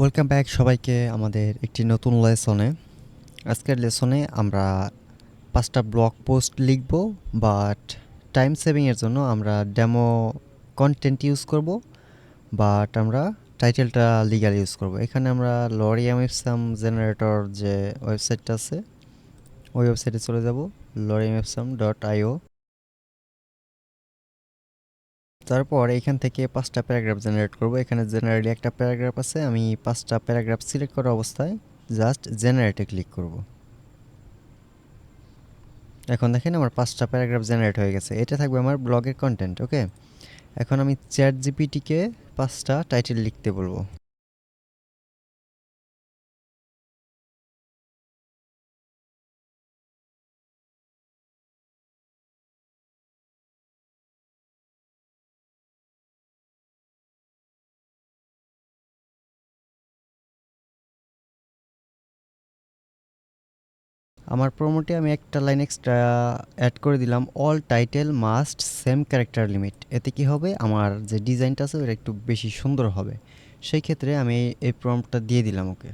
Welcome back সবাইকে আমাদের একটি নতুন লেসনে। আজকের লেসনে আমরা 5টা ব্লগ পোস্ট লিখব, বাট টাইম সেভিংয়ের জন্য আমরা ডেমো কন্টেন্ট ইউজ করব, বাট আমরা টাইটেলটা লিগাল ইউজ করব। এখানে আমরা লরিয়াম এপসাম জেনারেটর যে ওয়েবসাইটটা আছে ওই ওয়েবসাইটে চলে যাব, loremepsum.io। তারপর এখান থেকে 5টা প্যারাগ্রাফ জেনারেট করব। এখানে জেনারেলি একটা প্যারাগ্রাফ আছে, আমি 5টা প্যারাগ্রাফ সিলেক্ট করা অবস্থায় জাস্ট জেনারেটে ক্লিক করব। এখন দেখেন আমার 5টা প্যারাগ্রাফ জেনারেট হয়ে গেছে। এটা থাকবে আমার ব্লগের কন্টেন্ট। ওকে, এখন আমি চ্যাট জিপিটিকে 5টা টাইটেল লিখতে বলবো। আমার প্রোমোটে আমি একটা লাইন এক্সট্রা অ্যাড করে দিলাম, all title must same character limit. এতে কি হবে, আমার যে ডিজাইনটা আছে ওটা একটু বেশি সুন্দর হবে। সেই ক্ষেত্রে আমি এই প্রম্পটটা দিয়ে দিলাম ওকে।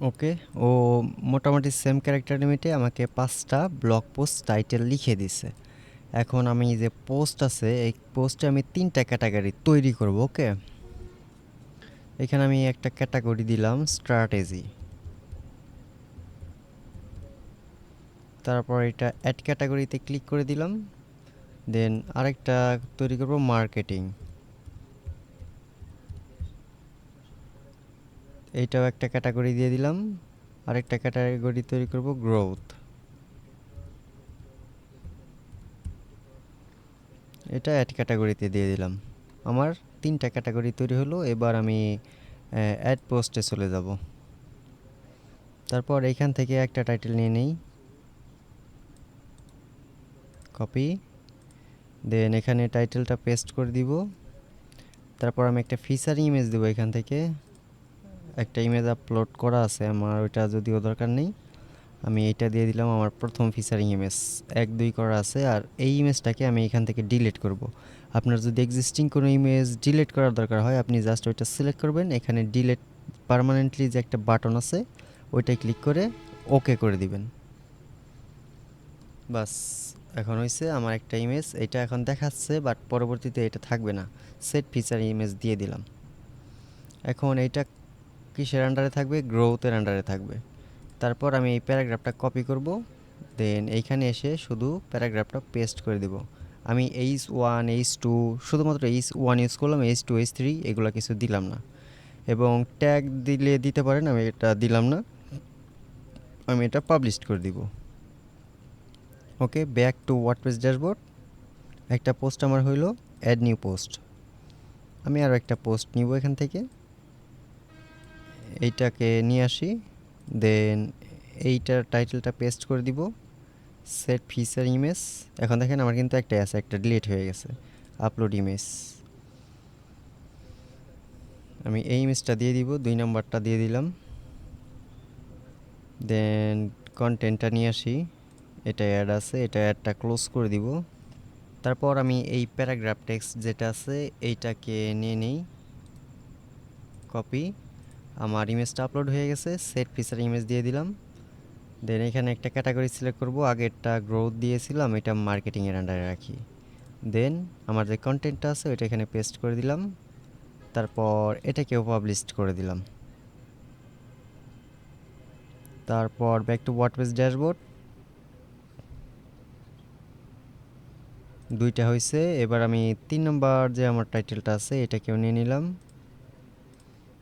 ওকে, ও মোটামুটি সেম ক্যারেক্টার লিমিটে আমাকে 5টা ব্লগ পোস্ট টাইটেল লিখে দিছে। এখন আমি যে পোস্ট আছে এই পোস্টে আমি 3টা ক্যাটাগরি তৈরি করব। ওকে, এখানে আমি একটা ক্যাটাগরি দিলাম স্ট্র্যাটেজি, তারপর এটা অ্যাড ক্যাটাগরিতে ক্লিক করে দিলাম। দেন আরেকটা তৈরি করব মার্কেটিং, এইটাও একটা ক্যাটাগরি দিয়ে দিলাম। আরেকটা ক্যাটাগরি তৈরি করব গ্রোথ, এটা অ্যাড ক্যাটাগরিতে দিয়ে দিলাম। আমার 3টা ক্যাটাগরি তৈরি হলো। এবার আমি অ্যাড পোস্টে চলে যাব। তারপর এইখান থেকে একটা টাইটেল নিয়ে নেই, কপি, দেন এখানে টাইটেলটা পেস্ট করে দিব। তারপর আমি একটা ফিচার ইমেজ দেবো। এখান থেকে একটা ইমেজ আপলোড করা আছে আমার, ওইটা যদিও দরকার নেই, আমি এইটা দিয়ে দিলাম। আমার প্রথম ফিচারিং ইমেজ 1-2 করা আছে, আর এই ইমেজটাকে আমি এখান থেকে ডিলিট করব। আপনার যদি এক্সিস্টিং কোনো ইমেজ ডিলিট করার দরকার হয় আপনি জাস্ট ওইটা সিলেক্ট করবেন, এখানে ডিলিট পার্মানেন্টলি যে একটা বাটন আছে ওইটাই ক্লিক করে ওকে করে দিবেন। বাস, এখন হয়েছে আমার একটা ইমেজ, এটা এখন দেখাচ্ছে বাট পরবর্তীতে এটা থাকবে না। সেট ফিচার ইমেজ দিয়ে দিলাম। এখন এইটা কিসের আন্ডারে থাকবে, গ্রোথের আন্ডারে থাকবে। তারপর আমি এই প্যারাগ্রাফটা কপি করব, দেন এইখানে এসে শুধু প্যারাগ্রাফটা পেস্ট করে দেব। আমি H1 H2 শুধুমাত্র H1 ইউজ করলাম, H2 H3 এগুলো কিছু দিলাম না। এবং ট্যাগ দিলে দিতে পারেন, আমি এটা দিলাম না, আমি এটা পাবলিশ করে দিব। ওকে, ব্যাক টু ওয়ার্ডপ্রেস ড্যাশবোর্ড। একটা পোস্ট আমার হইলো, অ্যাড নিউ পোস্ট। আমি আরও একটা পোস্ট নিব এখান থেকে, এইটাকে নিয়ে আসি, দেন এইটার টাইটেলটা পেস্ট করে দিব, সেট ফিচার ইমেজ। এখন দেখেন আমার কিন্তু একটা আছে, একটা ডিলিট হয়ে গেছে, আপলোড ইমেজ। আমি এই ইমেজটা দিয়ে দিব, 2 নাম্বারটা দিয়ে দিলাম। দেন কন্টেন্টটা নিয়ে আসি, এটা অ্যাড আছে, এটা অ্যাডটা ক্লোজ করে দিব। তারপর আমি এই প্যারাগ্রাফ টেক্সট যেটা আছে এইটাকে নিয়ে নেই, কপি, আমার ইমেজটা আপলোড হয়ে গেছে, সেট ফিচার ইমেজ দিয়ে দিলাম। দেন এখানে একটা ক্যাটাগরি সিলেক্ট করব, আগেরটা গ্রোথ দিয়েছিলাম, এটা মার্কেটিংয়ের আন্ডারে রাখি। দেন আমার যে কন্টেন্টটা আছে ওইটা এখানে পেস্ট করে দিলাম। তারপর এটাকেও পাবলিশ করে দিলাম। তারপর ব্যাক টু ওয়ার্ডপ্রেস ড্যাশবোর্ড, 2টা হয়েছে। এবার আমি 3 নম্বর যে আমার টাইটেলটা আছে এটাকেও নিয়ে নিলাম।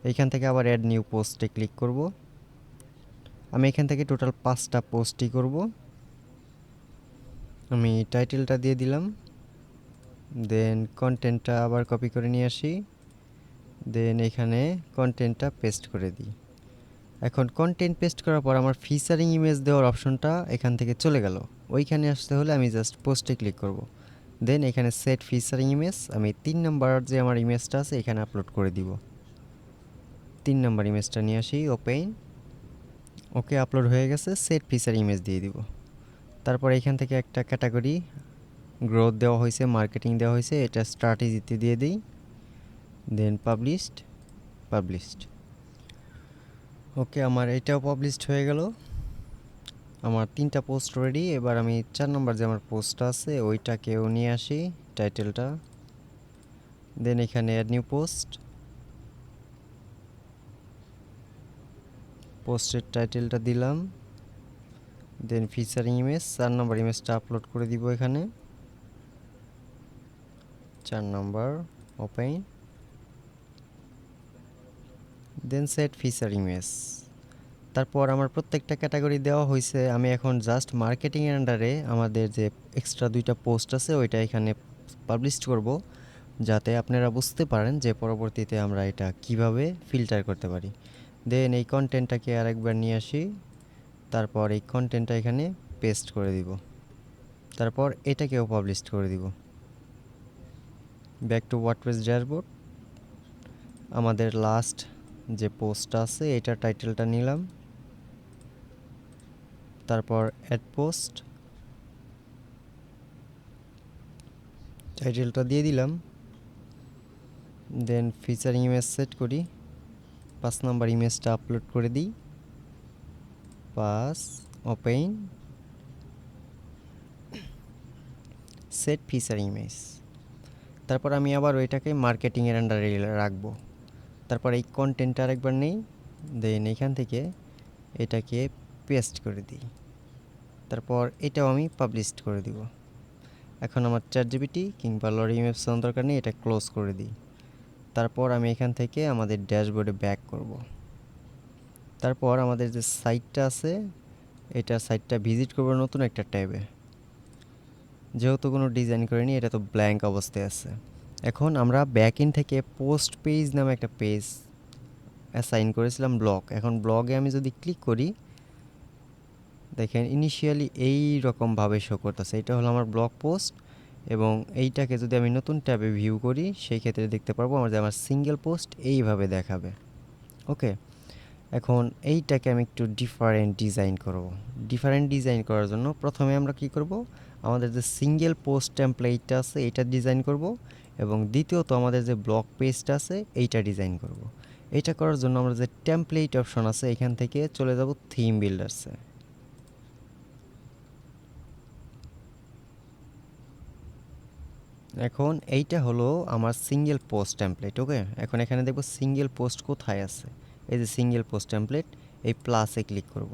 এইখান থেকে আবার অ্যাড নিউ পোস্টে ক্লিক করব। আমি এখান থেকে টোটাল 5টা পোস্টই করব। আমি টাইটেলটা দিয়ে দিলাম, দেন কন্টেন্টটা আবার কপি করে নিয়ে আসি, দেন এখানে কন্টেন্টটা পেস্ট করে দিই। এখন কন্টেন্ট পেস্ট করার পর আমার ফিচারিং ইমেজ দেওয়ার অপশনটা এখান থেকে চলে গেল। ওইখানে আসতে হলে আমি জাস্ট পোস্টে ক্লিক করব। দেন এখানে সেট ফিচারিং ইমেজ, আমি 3 নাম্বার যে আমার ইমেজটা আছে এখানে আপলোড করে দিব। 3 নাম্বার ইমেজটা নিয়ে আসি, ওপেন। ওকে, আপলোড হয়ে গেছে, সেট ফিচার ইমেজ দিয়ে দিব। তারপর এখান থেকে একটা ক্যাটাগরি গ্রোথ দেওয়া হয়েছে, মার্কেটিং দেওয়া হয়েছে, এটা স্ট্র্যাটেজিতে দিয়ে দিই, দেন পাবলিশড। ওকে, আমার এটাও পাবলিশড হয়ে গেল। আমার 3টা পোস্ট রেডি। এবার আমি 4 নম্বর যে আমার পোস্টটা আছে ওইটাকেও নিয়ে আসি, টাইটেলটা, দেন এখানে অ্যাড নিউ পোস্টের টাইটেলটা দিলাম, দেন ফিচারিং ইমেজ, 4 নম্বর ইমেজটা আপলোড করে দিব এখানে, 4 নম্বর ওপেন, দেন সেট ফিচার ইমেজ। তারপর আমার প্রত্যেকটা ক্যাটাগরি দেওয়া হয়েছে। আমি এখন জাস্ট মার্কেটিংয়ের আন্ডারে আমাদের যে এক্সট্রা 2টা পোস্ট আছে ওইটা এখানে পাবলিশ করব, যাতে আপনারা বুঝতে পারেন যে পরবর্তীতে আমরা এটা কিভাবে ফিল্টার করতে পারি। দেন এই কন্টেন্টটাকে আরেকবার নিয়ে আসি, তারপর এই কন্টেন্টটা এখানে পেস্ট করে দিব, তারপর এটাকেও পাবলিশ করে দিব। Back to WordPress dashboard. আমাদের লাস্ট যে পোস্টটা আছে এটার টাইটেলটা নিলাম, তারপর অ্যাড পোস্ট, টাইটেলটা দিয়ে দিলাম, দেন ফিচার ইমেজ সেট করি, 5 নম্বর ইমেজটা আপলোড করে দিই, 5 ওপেন, সেট ফিচার ইমেজ। তারপর আমি আবার ওইটাকে মার্কেটিংয়ের আন্ডারে রাখবো। তারপর এই কন্টেন্টটা আরেকবার নেই, দেন এখান থেকে এটাকে পেস্ট করে দিই, তারপর এটাও আমি পাবলিশ করে দিব। এখন আমার চ্যাটজিপিটি কিংবা লরিং ওয়েবসাইট দরকার নেই, এটা ক্লোজ করে দিই। তারপর আমি এখান থেকে আমাদের ড্যাশবোর্ডে ব্যাক করব। তারপর আমাদের যে সাইটটা আছে এটা সাইটটা ভিজিট করব নতুন একটা ট্যাবে, যেহেতু কোনো ডিজাইন করিনি, এটা তো ব্ল্যাঙ্ক অবস্থায় আছে। এখন আমরা ব্যাক এন্ড থেকে পোস্ট পেজ নামে একটা পেজ অ্যাসাইন করেছিলাম ব্লগ। এখন ব্লগে আমি যদি ক্লিক করি, দেখেন ইনিশিয়ালি এই রকমভাবে শো করতেছে, এটা হলো আমার ব্লগ পোস্ট। এবং এইটাকে যদি আমি নতুন ট্যাবে ভিউ করি সেই ক্ষেত্রে দেখতে পারবো আমার সিঙ্গেল পোস্ট এইভাবে দেখাবে। ওকে, এখন এইটাকে আমি একটু ডিফারেন্ট ডিজাইন করার জন্য প্রথমে আমরা কি করব, আমাদের যে সিঙ্গেল পোস্ট টেমপ্লেটটা আছে এইটা ডিজাইন করব, এবং দ্বিতীয়ত আমাদের যে ব্লগ পেজটা আছে এইটা ডিজাইন করব। এইটা করার জন্য আমরা যে টেমপ্লেট অপশন আছে এখান থেকে চলে যাব থিম বিল্ডার্সে। এখন এইটা হলো আমার সিঙ্গেল পোস্ট টেমপ্লেট। ওকে, এখন এখানে দেখব সিঙ্গেল পোস্ট কোথায় আছে, এই যে সিঙ্গেল পোস্ট টেমপ্লেট, এই প্লাসে ক্লিক করব।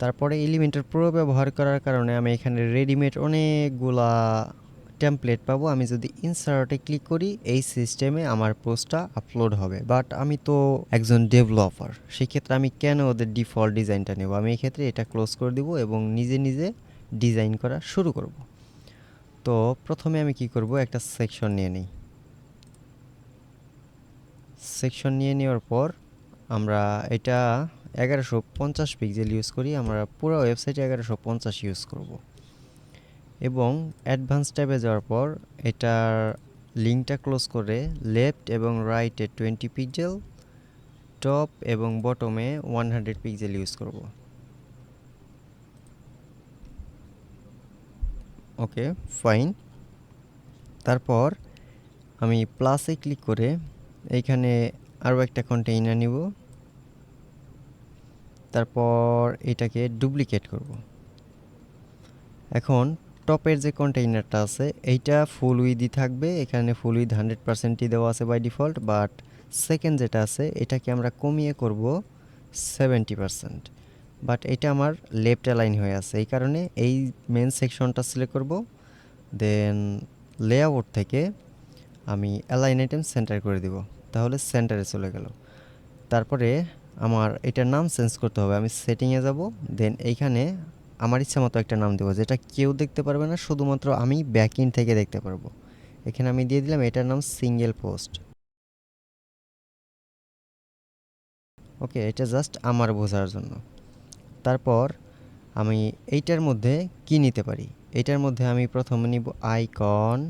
তারপরে এলিমেন্টের প্রো ব্যবহার করার কারণে আমি এখানে রেডিমেড অনেকগুলা টেমপ্লেট পাবো। আমি যদি ইনসার্টে ক্লিক করি এই সিস্টেমে আমার পোস্টটা আপলোড হবে, বাট আমি তো একজন ডেভেলপার, সেক্ষেত্রে আমি কেন ওদের ডিফল্ট ডিজাইনটা নেব। আমি এই ক্ষেত্রে এটা ক্লোজ করে দিব এবং নিজে নিজে ডিজাইন করা শুরু করব। তো প্রথমে আমি কি করব, একটা সেকশন নিয়ে নিই। সেকশন নিয়ে নেওয়ার পর আমরা এটা 1150 পিক্সেল ইউজ করি, আমরা পুরো ওয়েবসাইটে 1150 ইউজ করব। এবং অ্যাডভান্স ট্যাবে যাওয়ার পর এটার লিঙ্কটা ক্লোজ করে লেফট এবং রাইটে 20 পিক্সেল, টপ এবং বটমে 100 পিক্সেল ইউজ করব। ওকে, ফাইন। তারপর আমি প্লাসে ক্লিক করে এইখানে আরও একটা কন্টেইনার নিব, তারপর এটাকে ডুপ্লিকেট করব। এখন টপের যে কন্টেইনারটা আছে এইটা ফুল উইথই থাকবে, এখানে ফুল উইথ 100%ই দেওয়া আছে বাই ডিফল্ট, বাট সেকেন্ড যেটা আছে এটাকে আমরা কমিয়ে করব 70%। বাট এটা আমার লেফট অ্যালাইন হয়ে আছে, এই কারণে এই মেন সেকশনটা সিলেক্ট করব, দেন লেআউট থেকে আমি অ্যালাইন আইটেম সেন্টার করে দিব, তাহলে সেন্টারে চলে গেল। তারপরে আমার এটার নাম চেঞ্জ করতে হবে, আমি সেটিংয়ে যাব, দেন এইখানে আমার ইচ্ছা মতো একটা নাম দেবো যেটা কেউ দেখতে পারবে না, শুধুমাত্র আমি ব্যাকএন্ড থেকে দেখতে পারবো। এখানে আমি দিয়ে দিলাম এটার নাম সিঙ্গেল পোস্ট। ওকে, এটা জাস্ট আমার বোঝার জন্য। তারপর আমি এইটার মধ্যে কি নিতে পারি, এইটার মধ্যে আমি প্রথমে নিব আইকন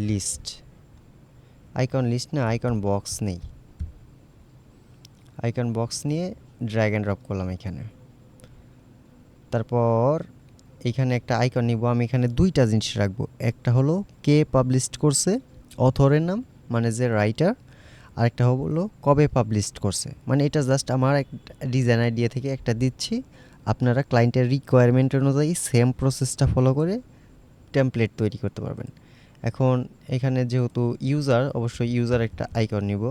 লিস্ট না, আইকন বক্স নেই। আইকন বক্স নিয়ে ড্র্যাগ অ্যান্ড ড্রপ করলাম এখানে। তারপর এখানে একটা আইকন নিব, আমি এখানে দুইটা জিনিস রাখবো, একটা হলো কে পাবলিশ করছে, অথরের নাম মানে যে রাইটার, আরেকটা হলো কবে পাবলিশ করছে, মানে এটা জাস্ট আমার এক ডিজাইন আইডিয়া থেকে একটা দিচ্ছি। আপনারা ক্লায়েন্টের রিকোয়ারমেন্ট অনুযায়ী সেম প্রসেসটা ফলো করে টেমপ্লেট তৈরি করতে পারবেন। এখন এখানে যেহেতু ইউজার, অবশ্যই ইউজার একটা আইকন নিব।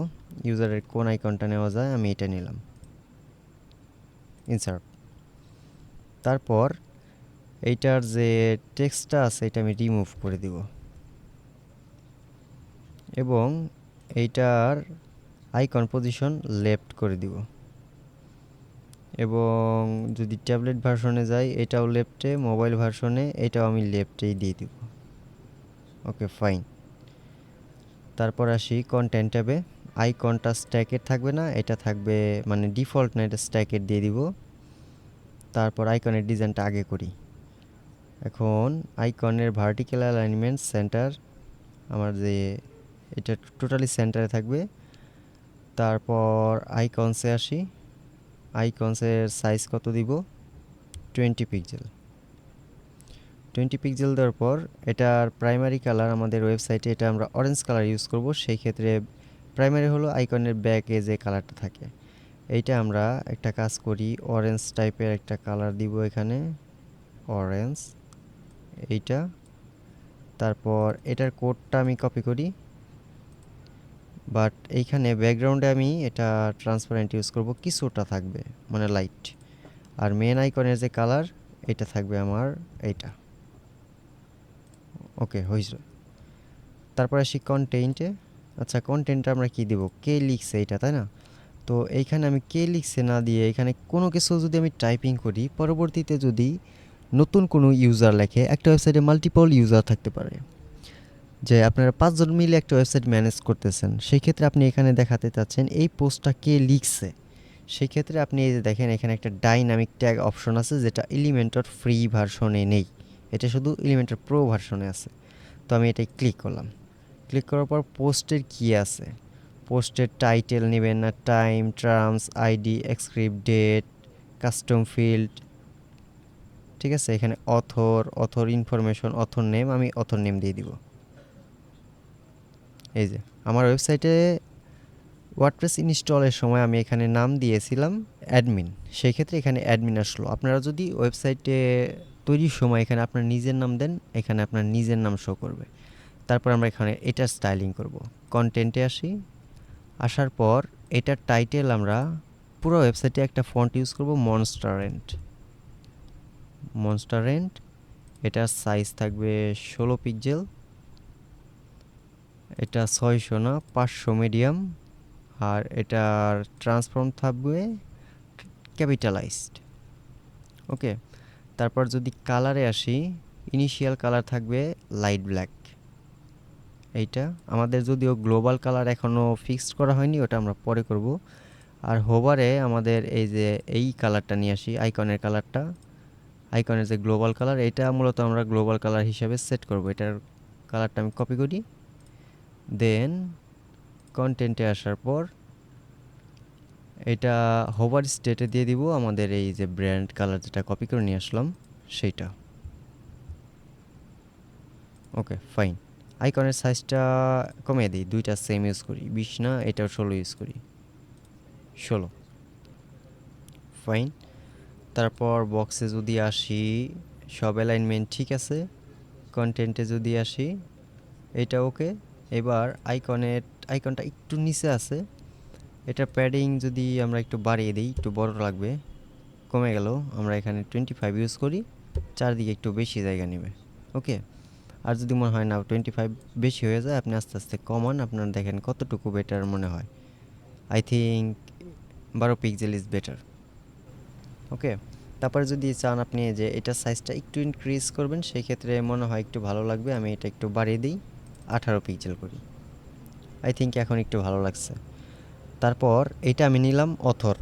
ইউজারের কোন আইকনটা নেওয়া যায়, আমি এটা নিলাম, ইনসার্ট। তারপর এইটার যে টেক্সটটা আছে এটা আমি রিমুভ করে দিব এবং এইটার আইকন পজিশন লেফট করে দিব এবং যদি ট্যাবলেট ভার্সনে যাই এটাও লেফটে, মোবাইল ভার্সনে এটাও আমি লেফটেই দিয়ে দিব। Okay fine. তারপর আসি কন্টেন্ট ট্যাবে, আইকনটা স্ট্যাকের থাকবে না, এটা থাকবে মানে ডিফল্ট না, এটা স্ট্যাকের দিয়ে দিব। তারপর আইকনের ডিজাইনটা আগে করি। এখন আইকনের ভার্টিক্যাল অ্যালাইনমেন্ট সেন্টার, আমার যে এটা টোটালি সেন্টারে থাকবে। তারপর আইকনসে আসি, আইকনসের সাইজ কত দিব, 20 পিক্সেল। 20 পিক্সেল দেওয়ার পর এটার প্রাইমারি কালার আমাদের ওয়েবসাইটে এটা আমরা অরেঞ্জ কালার ইউজ করব, সেই ক্ষেত্রে প্রাইমারি হলো আইকনের ব্যাকে যে কালারটা থাকে এইটা আমরা একটা কাজ করি, অরেঞ্জ টাইপের একটা কালার দিব এখানে, অরেঞ্জ এইটা। তারপর এটার কোডটা আমি কপি করি, বাট এইখানে ব্যাকগ্রাউন্ডে আমি এটা ট্রান্সপারেন্ট ইউজ করব, কিছুটা থাকবে মানে লাইট। আর মেন আইকনের যে কালার এটা থাকবে আমার এইটা। ওকে হয়েছে। তারপর আসি কন্টেন্টে। আচ্ছা কন্টেন্টটা আমরা কি দেব, কে লিখছে এটা, তাই না? তো এইখানে আমি কে লিখছে না দিয়ে এখানে কোনো কিছু যদি আমি টাইপিং করি, পরবর্তীতে যদি নতুন কোনো ইউজার লেখে, একটা ওয়েবসাইটে মাল্টিপল ইউজার থাকতে পারে, যে আপনারা 5 জন মিলে একটা ওয়েবসাইট ম্যানেজ করতেছেন, সেই ক্ষেত্রে আপনি এখানে দেখাতে চাচ্ছেন এই পোস্টটা কে লিখছে। সেই ক্ষেত্রে আপনি এই যে দেখেন এখানে একটা ডাইনামিক ট্যাগ অপশন আছে যেটা এলিমেন্টর ফ্রি ভার্সনে নেই, এটা শুধু এলিমেন্টর প্রো ভার্সনে আছে। তো আমি এটাই ক্লিক করলাম। ক্লিক করার পর পোস্টের কি আছে, পোস্টের টাইটেল নেবেন না, time, terms, ID, excerpt, date, custom field, ঠিক আছে। এখানে অথর ইনফরমেশন, অথর নেম, আমি অথর নেম দিয়ে দিব। এই যে আমার ওয়েবসাইটে ওয়ার্ডপ্রেস ইনস্টলের সময় আমি এখানে নাম দিয়েছিলাম অ্যাডমিন, সেই ক্ষেত্রে এখানে অ্যাডমিন আসলো। আপনারা যদি ওয়েবসাইটে তৈরির সময় এখানে আপনার নিজের নাম দেন, এখানে আপনার নিজের নাম শো করবে। তারপর আমরা এখানে এটার স্টাইলিং করব, কন্টেন্টে আসি। আসার পর এটার টাইটেল আমরা পুরো ওয়েবসাইটে একটা ফন্ট ইউজ করব, মনস্টারেন্ট। মনস্টারেন্ট এটার সাইজ থাকবে 16 পিক্সেল, এটা 600 না 500 মিডিয়াম, আর এটার ট্রান্সফর্ম থাকবে ক্যাপিটালাইজড। ওকে। তারপর যদি কালারে আসি, ইনিশিয়াল কালার থাকবে লাইট ব্ল্যাক। এইটা আমাদের যদিও গ্লোবাল কালার এখনও ফিক্সড করা হয়নি, ওটা আমরা পরে করব। আর হোভারে আমাদের এই যে এই কালারটা নিয়ে আসি, আইকনের কালারটা, আইকনের যে গ্লোবাল কালার, এটা মূলত আমরা গ্লোবাল কালার হিসেবে সেট করব। এটার কালারটা আমি কপি করি, দেন কন্টেন্টে আসার পর এটা হোভার স্টেটে দিয়ে দিব আমাদের এই যে ব্র্যান্ড কালার যেটা কপি করে নিয়ে আসলাম সেইটা। Okay fine. আইকনের সাইজটা কমিয়ে দিই, দুইটা সেম ইউজ করি, 20 না, এটাও 16 ইউজ করি, 16। ফাইন। তারপর বক্সে যদি আসি, সব অ্যালাইনমেন্ট ঠিক আছে। কন্টেন্টে যদি আসি, এটা ওকে। এবার আইকনটা একটু নিচে আছে, এটা প্যাডিং যদি আমরা একটু বাড়িয়ে দিই, একটু বড় লাগবে, কমে গেল, আমরা এখানে 25 ইউজ করি, চারদিকে একটু বেশি জায়গা নেবে। ওকে। আর যদি মনে হয় না 25 বেশি হয়ে যায়, আপনি আস্তে আস্তে কমান, আপনার দেখেন কতটুকু বেটার মনে হয়। I think 12 pixel is better. Okay. তারপরে যদি চান আপনি যে এটার সাইজটা একটু ইনক্রিজ করবেন, সেই ক্ষেত্রে মনে হয় একটু ভালো লাগবে, আমি এটা একটু বাড়িয়ে দিই, 18 পিক্সেল করি। আই থিঙ্ক এখন একটু ভালো লাগছে। তারপর এটা আমি নিলাম অথর।